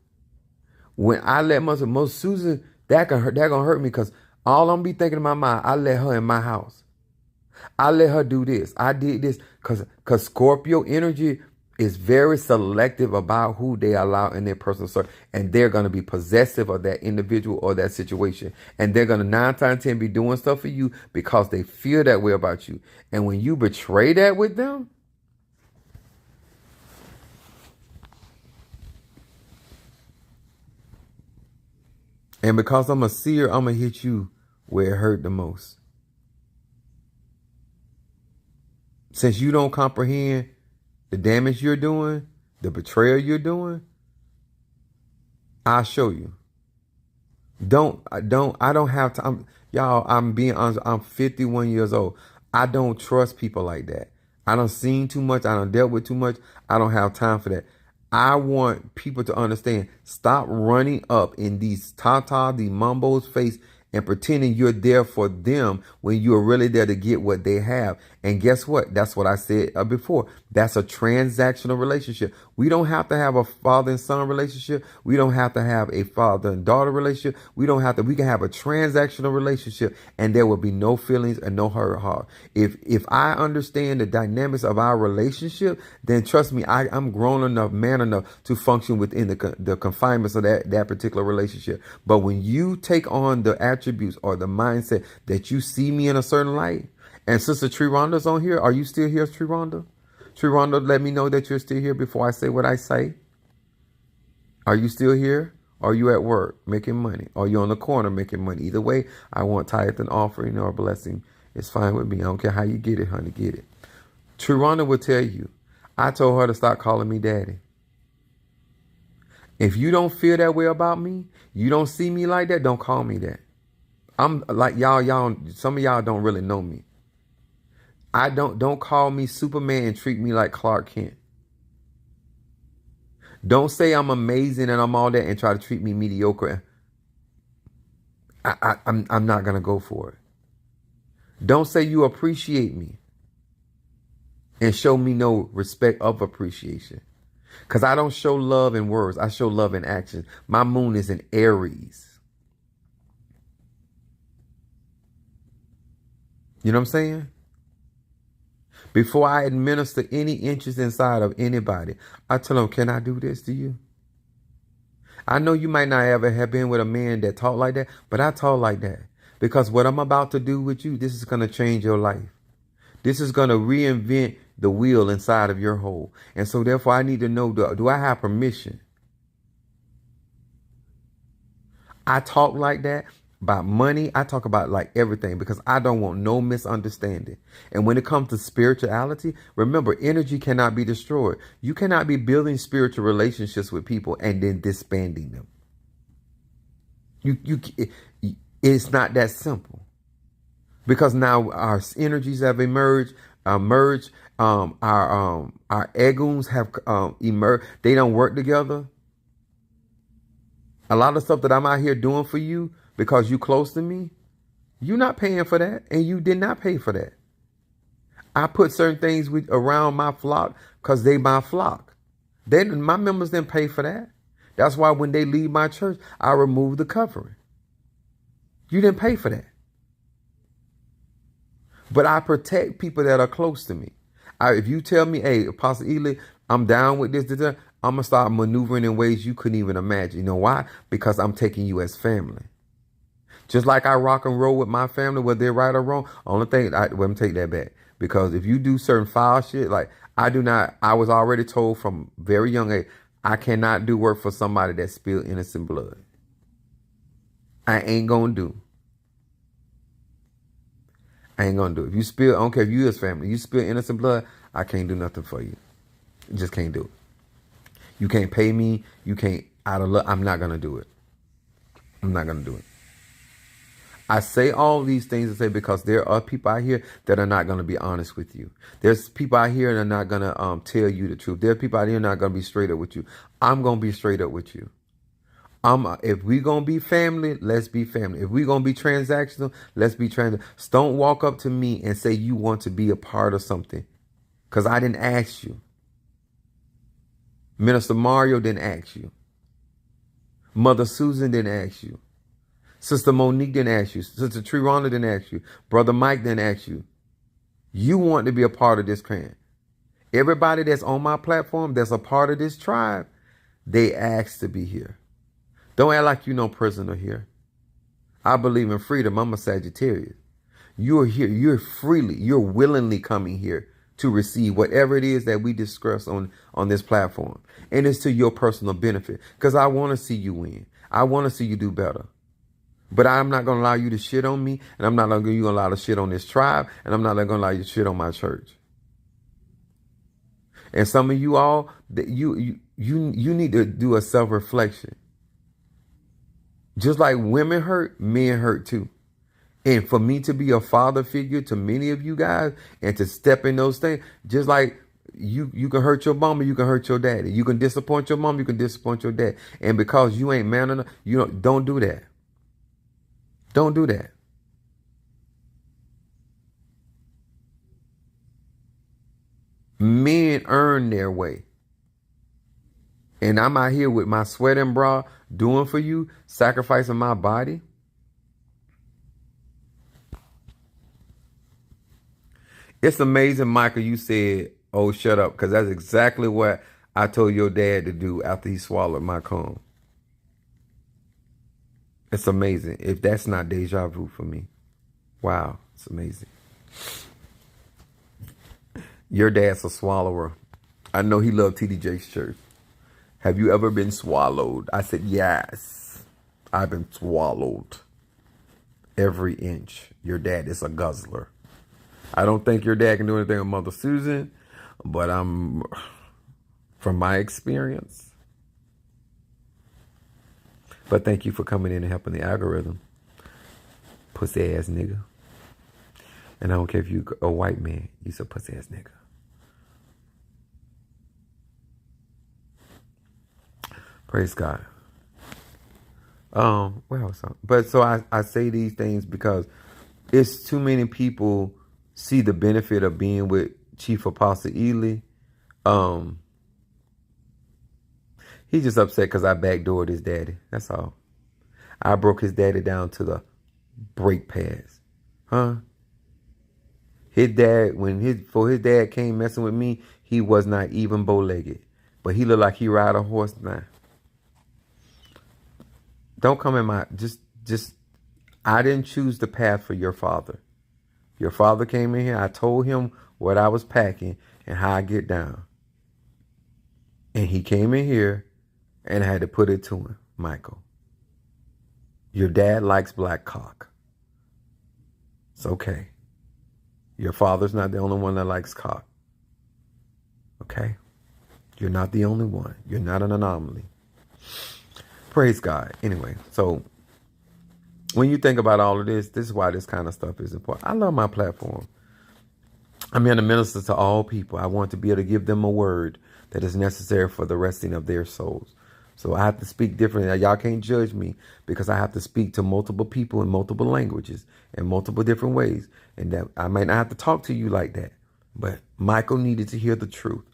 When I let most Susan, that gonna hurt me because all I'm be thinking in my mind, I let her in my house. I let her do this. I did this because Scorpio energy is very selective about who they allow in their personal circle. And they're going to be possessive of that individual or that situation. And they're going to 9 times 10 be doing stuff for you because they feel that way about you. And when you betray that with them, and because I'm a seer, I'm going to hit you where it hurt the most. Since you don't comprehend the damage you're doing, the betrayal you're doing, I'll show you. I don't have time. Y'all, I'm being honest. I'm 51 years old. I don't trust people like that. I done seen too much. I done dealt with too much. I don't have time for that. I want people to understand. Stop running up in these tata, these mumbos face and pretending you're there for them when you're really there to get what they have. And guess what? That's what I said before. That's a transactional relationship. We don't have to have a father and son relationship. We don't have to have a father and daughter relationship. We can have a transactional relationship and there will be no feelings and no hurt heart. If I understand the dynamics of our relationship, then trust me, I'm grown enough, man enough to function within the confinements of that particular relationship. But when you take on the attributes or the mindset that you see me in a certain light, and Sister Tree Rhonda's on here. Are you still here, Tree Rhonda? Tree Rhonda, let me know that you're still here before I say what I say. Are you still here? Are you at work making money? Are you on the corner making money? Either way, I want tithe and offering or blessing. It's fine with me. I don't care how you get it, honey. Get it. Tree Rhonda will tell you, I told her to stop calling me daddy. If you don't feel that way about me, you don't see me like that, don't call me that. I'm like y'all, some of y'all don't really know me. Don't call me Superman and treat me like Clark Kent. Don't say I'm amazing and I'm all that and try to treat me mediocre. I'm not gonna go for it. Don't say you appreciate me and show me no respect of appreciation. Because I don't show love in words. I show love in action. My moon is in Aries. You know what I'm saying? Before I administer any interest inside of anybody, I tell them, can I do this to you? I know you might not ever have been with a man that talk like that, but I talk like that. Because what I'm about to do with you, this is going to change your life. This is going to reinvent the wheel inside of your hole. And so therefore I need to know, do I have permission? I talk like that. About money, I talk about like everything because I don't want no misunderstanding. And when it comes to spirituality, remember, energy cannot be destroyed. You cannot be building spiritual relationships with people and then disbanding them. It's not that simple. Because now our energies have emerged. Our eguns have emerged. They don't work together. A lot of stuff that I'm out here doing for you, because you close to me, you're not paying for that, and you did not pay for that. I put certain things around my flock because they my flock. My members didn't pay for that. That's why when they leave my church, I remove the covering. You didn't pay for that. But I protect people that are close to me. If you tell me, hey, Apostle Ely, I'm down with this, I'm going to start maneuvering in ways you couldn't even imagine. You know why? Because I'm taking you as family. Just like I rock and roll with my family, whether they're right or wrong. Only thing, let me take that back. Because if you do certain foul shit, like I was already told from very young age, I cannot do work for somebody that spilled innocent blood. I ain't gonna do. I ain't gonna do. If you spill, I don't care if you his family, you spill innocent blood, I can't do nothing for you. Just can't do it. You can't pay me. You can't, out of luck, I'm not gonna do it. I'm not gonna do it. I say all these things to say because there are people out here that are not going to be honest with you. There's people out here that are not going to tell you the truth. There are people out here not going to be straight up with you. I'm going to be straight up with you. If we going to be family, let's be family. If we going to be transactional, let's be transactional. Don't walk up to me and say you want to be a part of something because I didn't ask you. Minister Mario didn't ask you. Mother Susan didn't ask you. Sister Monique didn't ask you. Sister Trerona didn't ask you. Brother Mike didn't ask you. You want to be a part of this clan. Everybody that's on my platform that's a part of this tribe, they asked to be here. Don't act like you no prisoner here. I believe in freedom. I'm a Sagittarius. You're here. You're willingly coming here to receive whatever it is that we discuss on this platform. And it's to your personal benefit because I want to see you win. I want to see you do better. But I'm not going to allow you to shit on me, and I'm not going to allow you to shit on this tribe, and I'm not going to allow you to shit on my church. And some of you all, you need to do a self-reflection. Just like women hurt, men hurt too. And for me to be a father figure to many of you guys and to step in those things, just like you can hurt your mama, you can hurt your daddy. You can disappoint your mom, you can disappoint your dad. And because you ain't man enough, don't do that. Don't do that. Men earn their way. And I'm out here with my sweat and bra doing for you, sacrificing my body. It's amazing, Michael, you said, oh, shut up, because that's exactly what I told your dad to do after he swallowed my comb. It's amazing. If that's not deja vu for me. Wow, it's amazing. Your dad's a swallower. I know he loved TD Jakes' church. Have you ever been swallowed? I said, yes. I've been swallowed. Every inch. Your dad is a guzzler. I don't think your dad can do anything with Mother Susan, but from my experience. But thank you for coming in and helping the algorithm. Pussy ass nigga. And I don't care if you a white man, you's a pussy ass nigga. Praise God. Well, but so I say these things because it's too many people see the benefit of being with Chief Apostle Ely. He's just upset because I backdoored his daddy. That's all. I broke his daddy down to the brake pads. Huh? His dad, before his dad came messing with me, he was not even bow-legged. But he looked like he ride a horse now. Don't come in my, I didn't choose the path for your father. Your father came in here. I told him what I was packing and how I get down. And he came in here and I had to put it to him, Michael. Your dad likes black cock. It's okay. Your father's not the only one that likes cock. Okay? You're not the only one. You're not an anomaly. Praise God. Anyway, so when you think about all of this is why this kind of stuff is important. I love my platform. I'm here to minister to all people. I want to be able to give them a word that is necessary for the resting of their souls. So I have to speak differently. Now, y'all can't judge me because I have to speak to multiple people in multiple languages in multiple different ways. And that I might not have to talk to you like that. But Michael needed to hear the truth.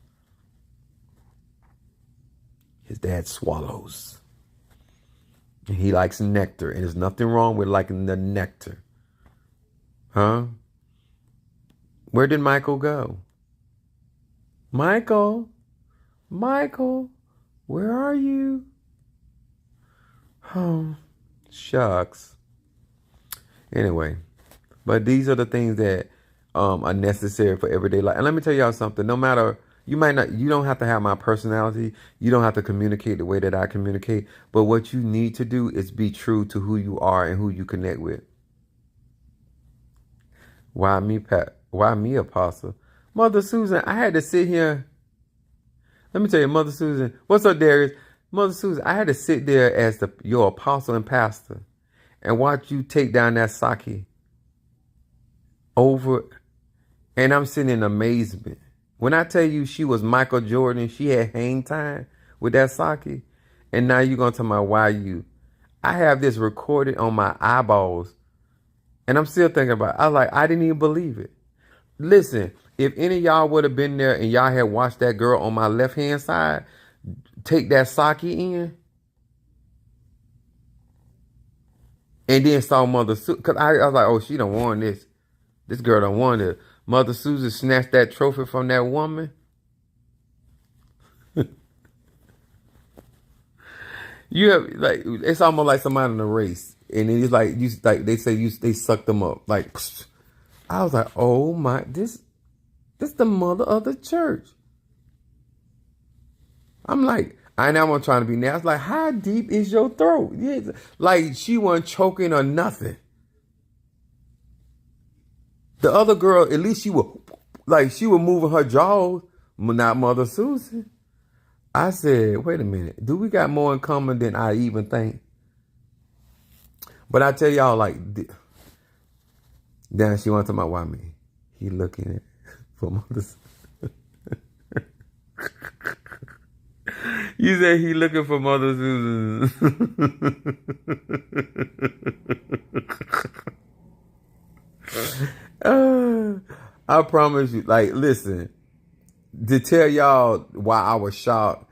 His dad swallows. And he likes nectar. And there's nothing wrong with liking the nectar. Huh? Where did Michael go? Michael? Michael? Where are you? Oh, shucks. Anyway, but these are the things that are necessary for everyday life. And let me tell y'all something. No matter, you don't have to have my personality. You don't have to communicate the way that I communicate. But what you need to do is be true to who you are and who you connect with. Why me, Pat? Why me, Apostle? Mother Susan, I had to sit here. Let me tell you, Mother Susan. What's up, Darius? Mother Susan, I had to sit there as your apostle and pastor and watch you take down that sake over. And I'm sitting in amazement. When I tell you she was Michael Jordan, she had hang time with that sake. And now you're going to tell me why you. I have this recorded on my eyeballs. And I'm still thinking about it. I didn't even believe it. Listen, if any of y'all would have been there and y'all had watched that girl on my left-hand side take that sake in and then saw Mother Susan, because I was like, oh, she don't want this. This girl don't want it. Mother Susan snatched that trophy from that woman. You have it's almost like somebody in a race, and it's they say they sucked them up. Like, psh. I was like, oh my, this the mother of the church. I'm like, I know I'm trying to be nasty. I was like, how deep is your throat? Yeah, like she wasn't choking or nothing. The other girl, at least she was moving her jaws, not Mother Susan. I said, wait a minute, do we got more in common than I even think? But I tell y'all, then she wants to talk about why me. He looking at for Mother Susan. You said he looking for Mother Susan. I promise you, listen, to tell y'all why I was shocked.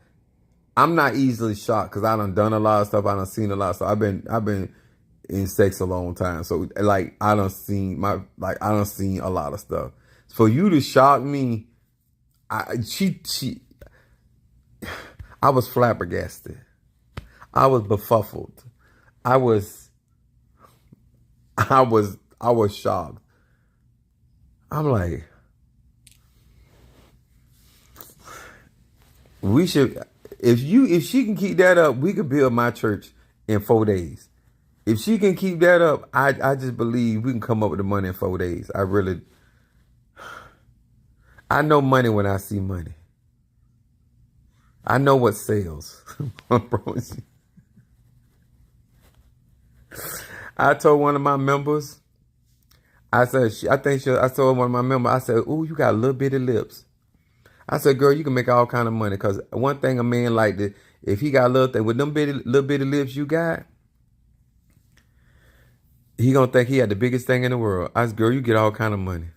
I'm not easily shocked because I done a lot of stuff. I done seen a lot of stuff. I've been in sex a long time, so I done seen a lot of stuff. For you to shock me, I was flabbergasted. I was befuddled. I was shocked. I'm like, we should, if she can keep that up, we could build my church in 4 days. If she can keep that up, I just believe we can come up with the money in 4 days. I know money when I see money. I know what sells. I promise you. I told one of my members, I told one of my members, I said, ooh, you got little bitty lips. I said, girl, you can make all kind of money. Because one thing a man like that, if he got a little thing with them little bitty lips you got, he gonna think he had the biggest thing in the world. I said, girl, you get all kind of money.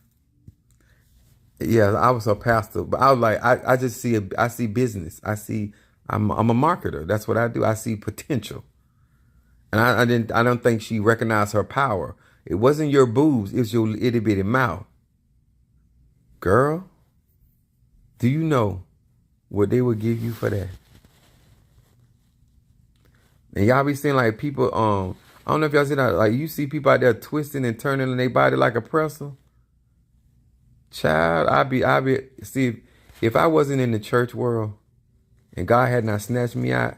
Yeah, I was a pastor, but I was like, I see business. I'm a marketer. That's what I do. I see potential. And I don't think she recognized her power. It wasn't your boobs, it was your itty bitty mouth. Girl, do you know what they would give you for that? And y'all be seeing people, I don't know if y'all see that, you see people out there twisting and turning in their body like a pretzel. Child, see, if I wasn't in the church world and God had not snatched me out,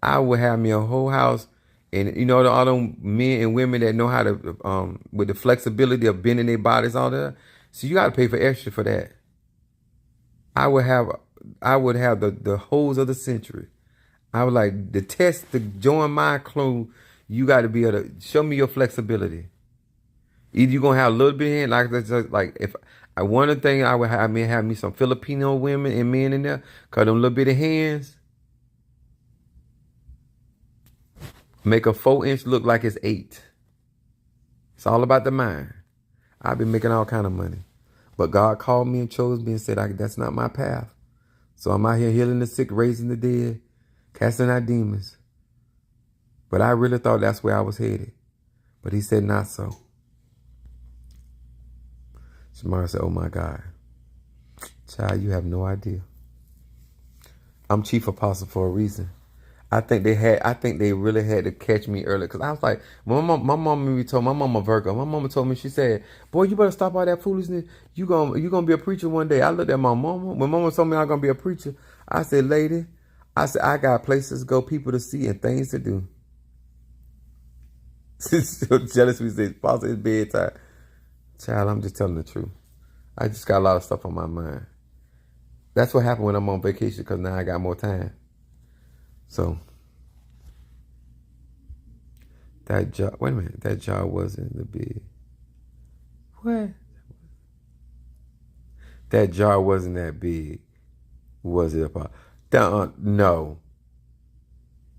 I would have me a whole house. And all them men and women that know how to, with the flexibility of bending their bodies, all that. So you got to pay for extra for that. I would have the hoes of the century. I would like the test to join my crew. You got to be able to show me your flexibility. Either you're going to have a little bit of hand, if one of the things I would have me some Filipino women and men in there, cause them little bit of hands make a 4-inch look like it's 8. It's all about the mind. I've been making all kind of money. But God called me and chose me and said, that's not my path. So I'm out here healing the sick, raising the dead, casting out demons. But I really thought that's where I was headed. But he said, not so. Shamara said, oh my God. Child, you have no idea. I'm chief apostle for a reason. I think they really had to catch me early because I was like, my mom maybe told my mama Virgo. My mama told me, she said, "Boy, you better stop all that foolishness. You gonna be a preacher one day." I looked at my mama. When mama told me I was gonna be a preacher, I said, "Lady, I said I got places to go, people to see, and things to do." So jealous. We say, "Pause, it's bedtime." Child, I'm just telling the truth. I just got a lot of stuff on my mind. That's what happened when I'm on vacation because now I got more time. So that job, wait a minute, that job wasn't the big. What? That jar wasn't that big, was it? No.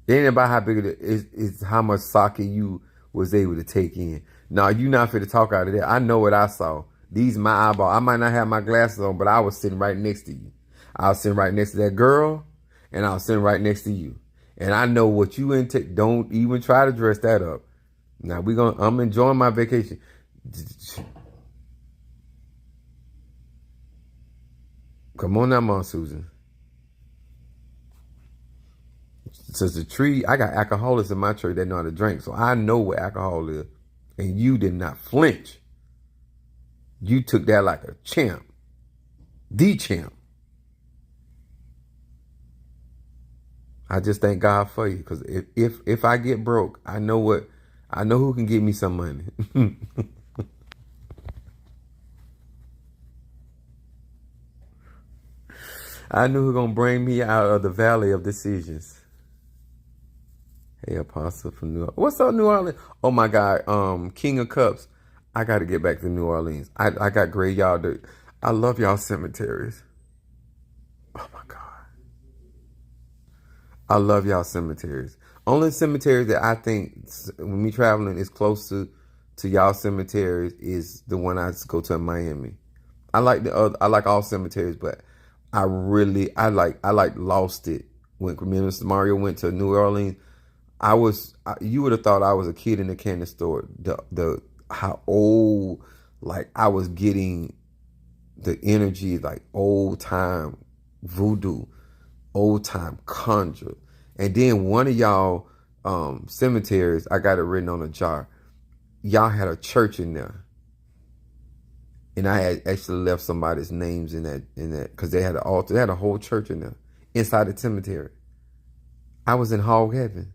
It ain't about how big it is. It's how much sake you was able to take in. No, you not fit to talk out of there. I know what I saw. These my eyeball. I might not have my glasses on, but I was sitting right next to you. I was sitting right next to that girl, and I was sitting right next to you. And I know what you intake. Don't even try to dress that up. Now I'm enjoying my vacation. Come on now, Mom Susan. Since the tree, I got alcoholics in my church that know how to drink, so I know what alcohol is. And you did not flinch. You took that like a champ. The champ. I just thank God for you, because if I get broke, I know who can give me some money. I knew who's gonna bring me out of the valley of decisions. Hey, Apostle from New Orleans. What's up, New Orleans? Oh my God, King of Cups. I got to get back to New Orleans. I got graveyard. I love y'all cemeteries. Oh my God. I love y'all cemeteries. Only cemeteries that I think when me traveling is close to y'all cemeteries is the one I go to in Miami. I like all cemeteries, but I like lost it when Minister Mario went to New Orleans. You would have thought I was a kid in the candy store. How old, like I was getting the energy, like old time voodoo, old time conjure. And then one of y'all cemeteries, I got it written on a jar. Y'all had a church in there. And I had actually left somebody's names in that because they had an altar. They had a whole church in there inside the cemetery. I was in hog heaven.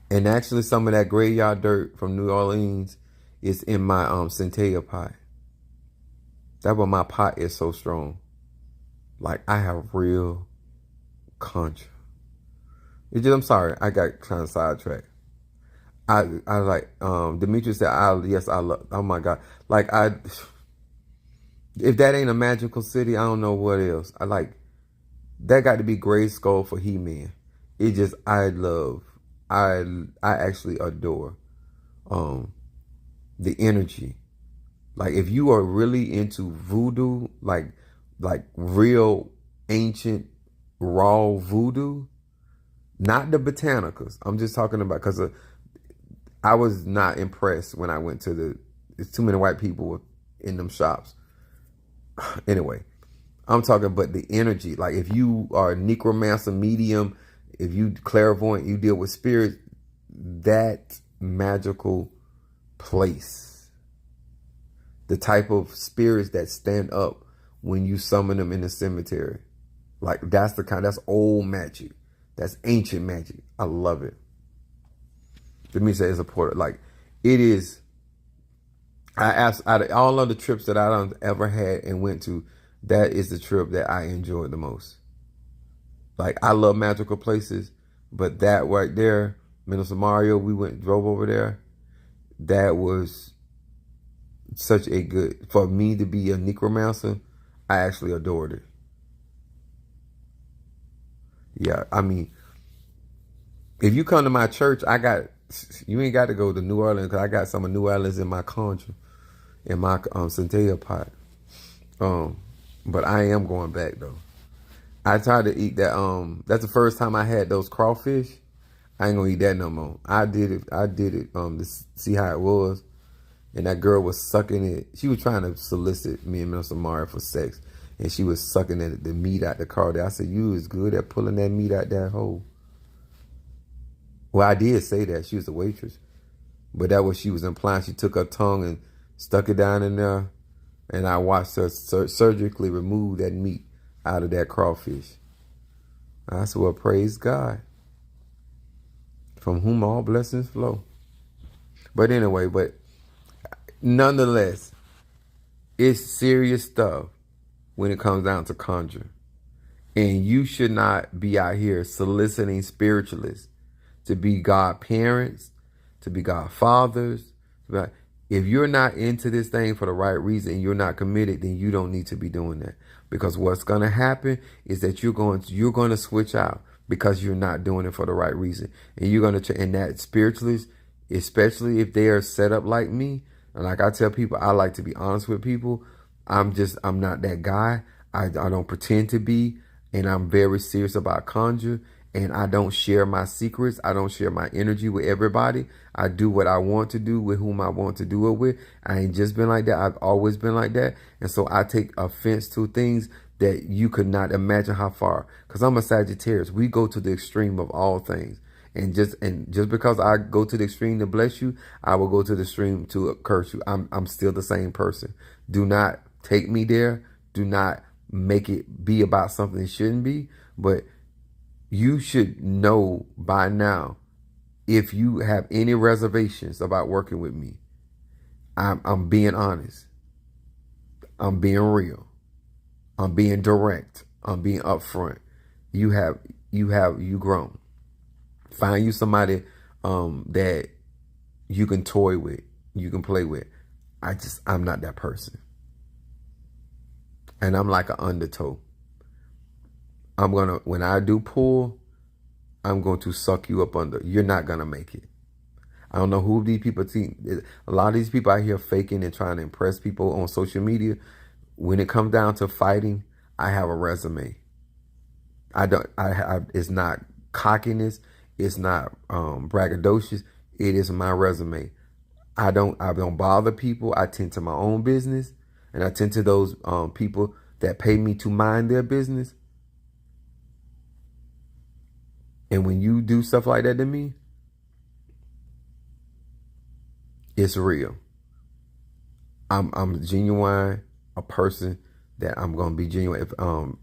And actually, some of that graveyard dirt from New Orleans is in my centennial pot. That's why my pot is so strong. Like, I have real contra. I'm sorry, I got kind of sidetracked. I like Demetrius said, I love. Oh my God, like if that ain't a magical city, I don't know what else. I like that. Got to be Gray Skull for He-Man. It just I actually adore the energy. Like if you are really into voodoo, like real ancient raw voodoo, not the botanicals. I'm just talking about because I was not impressed when I went to it's too many white people in them shops. Anyway, I'm talking but the energy. Like if you are a necromancer medium, if you clairvoyant, you deal with spirits, that magical place. The type of spirits that stand up when you summon them in the cemetery. Like that's old magic. That's ancient magic. I love it. Let me say it's a portal. Like it is. I asked out of all of the trips that I don't ever had and went to, that is the trip that I enjoyed the most. Like I love magical places, but that right there, Minister Mario, drove over there. That was such a good, for me to be a necromancer, I actually adored it. Yeah, I mean, if you come to my church, you ain't got to go to New Orleans because I got some of New Orleans in my conjure, in my centennial pot. But I am going back though. I tried to eat that. That's the first time I had those crawfish. I ain't gonna eat that no more. I did it to see how it was. And that girl was sucking it. She was trying to solicit me and Minister Mario for sex. and she was sucking the meat out the car there. I said, you was good at pulling that meat out that hole. Well, I did say that. She was a waitress. But that was she was implying. She took her tongue and stuck it down in there. And I watched her surgically remove that meat out of that crawfish. I said, well, praise God, from whom all blessings flow. But anyway, nonetheless, it's serious stuff when it comes down to conjuring. And you should not be out here soliciting spiritualists to be God parents, to be God fathers. If you're not into this thing for the right reason and you're not committed, then you don't need to be doing that. Because what's going to happen is that you're going to switch out because you're not doing it for the right reason. And you're going to, and that spiritualists, especially if they are set up like me, and like I tell people, I like to be honest with people. I'm not that guy. I don't pretend to be. And I'm very serious about conjure. And I don't share my secrets. I don't share my energy with everybody. I do what I want to do with whom I want to do it with. I ain't just been like that. I've always been like that. And so I take offense to things that you could not imagine how far. Because I'm a Sagittarius. We go to the extreme of all things. And just because I go to the extreme to bless you, I will go to the extreme to curse you. I'm still the same person. Do not take me there. Do not make it be about something it shouldn't be. But you should know by now, if you have any reservations about working with me, I'm being honest. I'm being real. I'm being direct. I'm being upfront. You grown. Find you somebody that you can toy with, you can play with. I'm not that person. And I'm like an undertow. When I do pull, I'm going to suck you up under. You're not going to make it. I don't know who these people think. A lot of these people out here faking and trying to impress people on social media. When it comes down to fighting, I have a resume. It's not cockiness. It's not braggadocious. It is my resume. I don't bother people. I tend to my own business, and I tend to those people that pay me to mind their business. And when you do stuff like that to me, it's real. I'm genuine, a person that I'm gonna be genuine. If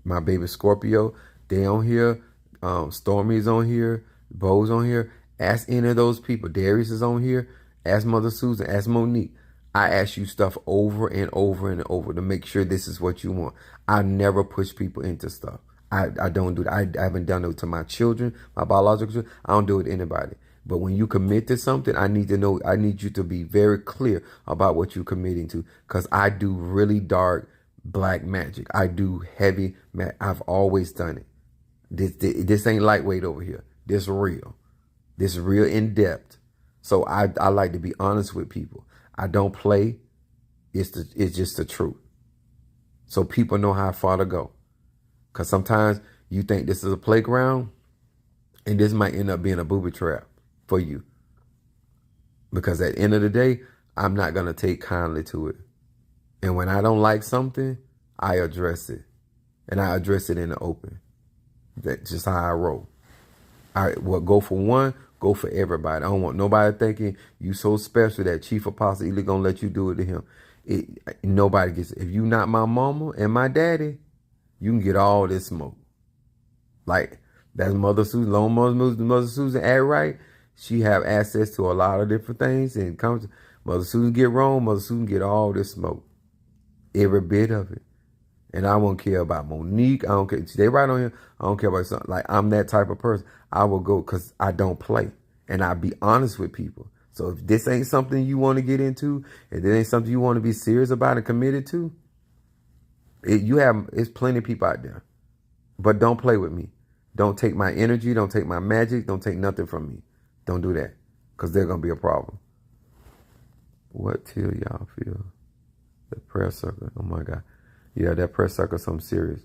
my baby Scorpio, they on here, Stormy's on here, Bo's on here. Ask any of those people. Darius is on here. Ask Mother Susan. Ask Monique. I ask you stuff over and over and over to make sure this is what you want. I never push people into stuff. I don't do that. I haven't done it to my children, my biological children. I don't do it to anybody. But when you commit to something, I need to know. I need you to be very clear about what you're committing to, because I do really dark black magic. I do heavy. I've always done it. This ain't lightweight over here. This real. This real in depth. So I like to be honest with people. I don't play. It's just the truth. So people know how far to go. Because sometimes you think this is a playground, and this might end up being a booby trap for you. Because at the end of the day, I'm not going to take kindly to it. And when I don't like something, I address it. And I address it in the open. That's just how I roll. Go for one, go for everybody. I don't want nobody thinking you so special that Chief Apostle Ely going to let you do it to him. Nobody gets it. If you not my mama and my daddy, you can get all this smoke. Like, that's Mother Susan, Mother Susan act right. She have access to a lot of different things. And comes Mother Susan get wrong, Mother Susan get all this smoke. Every bit of it. And I won't care about Monique. I don't care. They right on here. I don't care about something. Like, I'm that type of person. I will go because I don't play. And I be honest with people. So if this ain't something you want to get into, if this ain't something you want to be serious about and committed to, it's plenty of people out there. But don't play with me. Don't take my energy. Don't take my magic. Don't take nothing from me. Don't do that. Because there's going to be a problem. What till y'all feel? The prayer circle. Oh my God. Yeah, that prayer circle is something serious.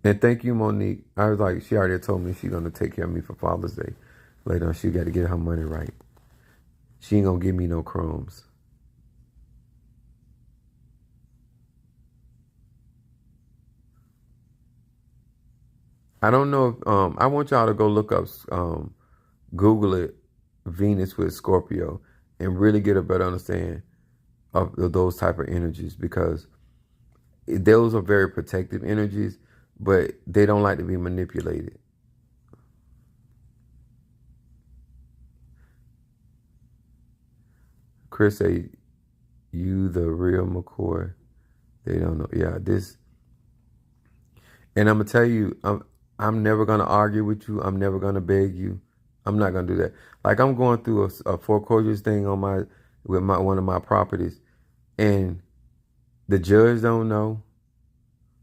And thank you, Monique. I was like, she already told me she's going to take care of me for Father's Day. Later on, she got to get her money right. She ain't going to give me no crumbs. I don't know if I want y'all to go look up, Google it, Venus with Scorpio, and really get a better understanding of those type of energies, because those are very protective energies, but they don't like to be manipulated. Chris say, "You the real McCoy." They don't know. Yeah, this, and I'm gonna tell you, I'm never gonna argue with you. I'm never gonna beg you. I'm not gonna do that. Like, I'm going through a foreclosures thing on one of my properties, and the judge don't know,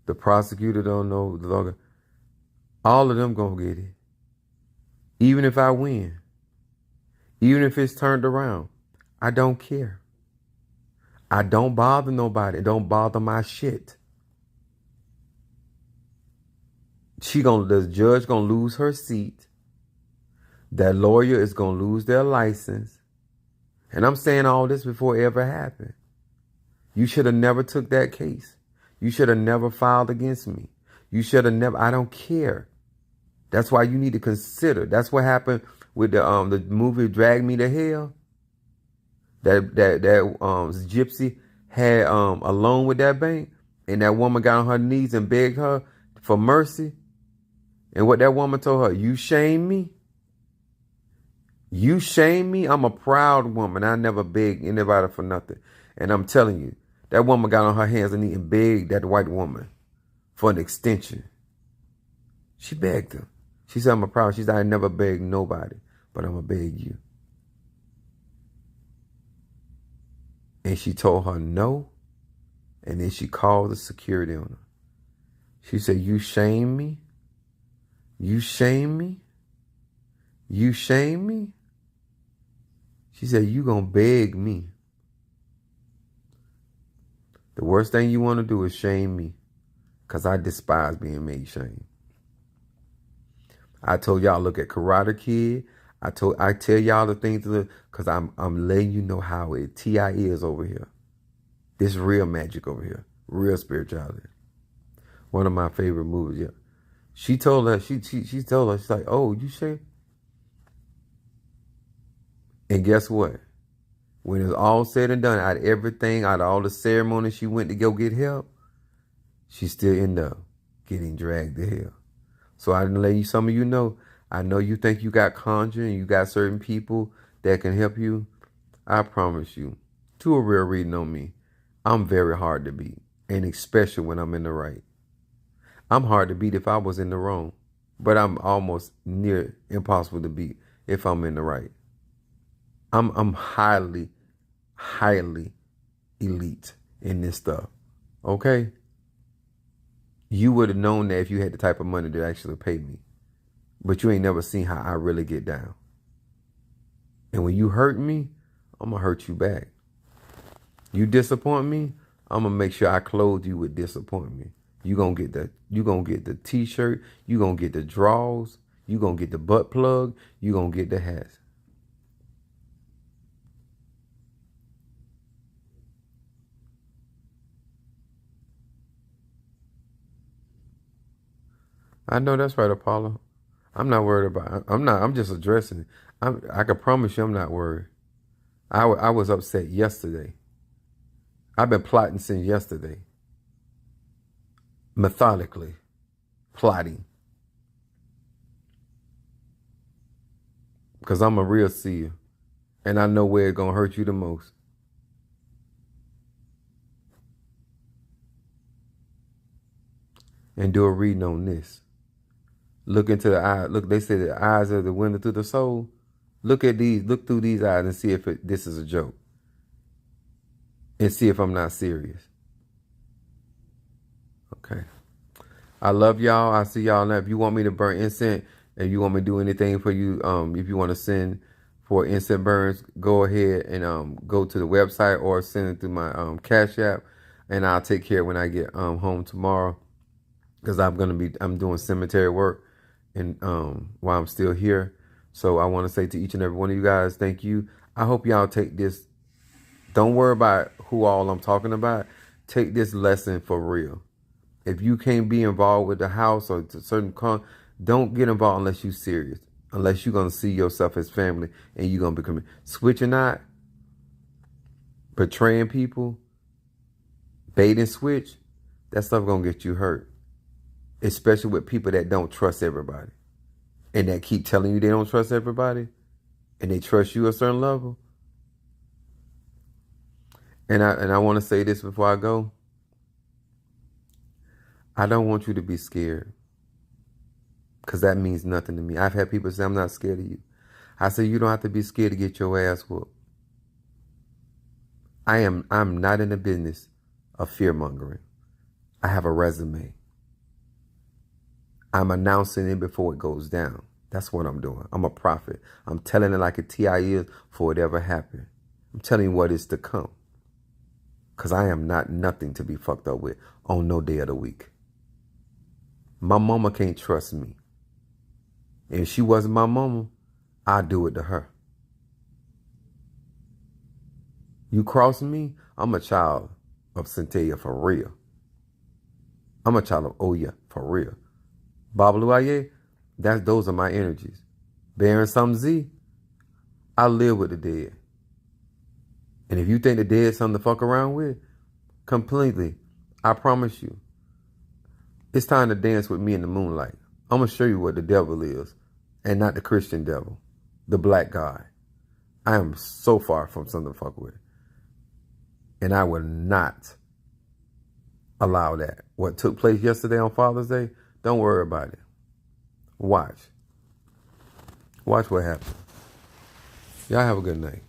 the prosecutor don't know, the lawyer. All of them gonna get it, even if I win, even if it's turned around. I don't care. I don't bother nobody. Don't bother my shit. The judge gonna lose her seat. That lawyer is gonna lose their license. And I'm saying all this before it ever happened. You should have never took that case. You should have never filed against me. You should have never. I don't care. That's why you need to consider. That's what happened with the movie Drag Me to Hell. That gypsy had a loan with that bank, and that woman got on her knees and begged her for mercy. And what that woman told her, "You shame me? You shame me? I'm a proud woman. I never begged anybody for nothing." And I'm telling you, that woman got on her hands and knees and begged that white woman for an extension. She begged her. She said, "I'm a proud." She said, "I never begged nobody, but I'm going to beg you." And she told her no. And then she called the security on her. She said, "You shame me? You shame me? You shame me?" She said, "You gonna beg me." The worst thing you want to do is shame me, because I despise being made shame. I told y'all, look at Karate Kid. I tell y'all the things to look, because I'm letting you know how it T.I. is over here. This real magic over here. Real spirituality. One of my favorite movies, yeah. She told her, she told her, she's like, "Oh, you shame?" And guess what? When it's all said and done, out of everything, out of all the ceremonies she went to go get help, she still ended up getting dragged to hell. So I didn't let you, some of you know, I know you think you got conjuring, you got certain people that can help you. I promise you, to a real reading on me, I'm very hard to beat, and especially when I'm in the right. I'm hard to beat if I was in the wrong, but I'm almost near impossible to beat if I'm in the right. I'm highly, highly elite in this stuff. Okay? You would have known that if you had the type of money to actually pay me. But you ain't never seen how I really get down. And when you hurt me, I'm going to hurt you back. You disappoint me, I'm going to make sure I clothe you with disappointment. You gonna get the t-shirt, you gonna get the drawers, you gonna get the butt plug, you gonna get the hats. I know that's right, Apollo. I'm not worried about it. I'm just addressing it. I can promise you I'm not worried. I was upset yesterday. I've been plotting since yesterday. Methodically plotting. Because I'm a real seer. And I know where it's going to hurt you the most. And do a reading on this. Look into the eye. Look, they say the eyes are the window to the soul. Look through these eyes and see if this is a joke. And see if I'm not serious. Okay. I love y'all. I see y'all now. If you want me to burn incense, and you want me to do anything for you, if you want to send for incense burns, go ahead and go to the website or send it through my Cash App, and I'll take care when I get home tomorrow, because I'm doing cemetery work and while I'm still here. So I want to say to each and every one of you guys, thank you. I hope y'all take this. Don't worry about who all I'm talking about. Take this lesson for real. If you can't be involved with the house or certain Don't get involved unless you're serious. Unless you're going to see yourself as family and you're going to become switching out, betraying people, bait and switch. That stuff going to get you hurt. Especially with people that don't trust everybody. And that keep telling you they don't trust everybody. And they trust you a certain level. And I want to say this before I go. I don't want you to be scared. Because that means nothing to me. I've had people say, I'm not scared of you. I say, you don't have to be scared to get your ass whooped. I'm not in the business of fear mongering. I have a resume. I'm announcing it before it goes down. That's what I'm doing. I'm a prophet. I'm telling it like a TI is for it ever happened. I'm telling you what is to come. Because I am not nothing to be fucked up with on no day of the week. My mama can't trust me. And if she wasn't my mama, I'd do it to her. You cross me, I'm a child of Centella for real. I'm a child of Oya for real. Babaluaye, those are my energies. Baron Some Z, I live with the dead. And if you think the dead is something to fuck around with, completely, I promise you, it's time to dance with me in the moonlight. I'm going to show you what the devil is, and not the Christian devil, the black guy. I am so far from something to fuck with. And I will not allow that. What took place yesterday on Father's Day, don't worry about it. Watch. Watch what happens. Y'all have a good night.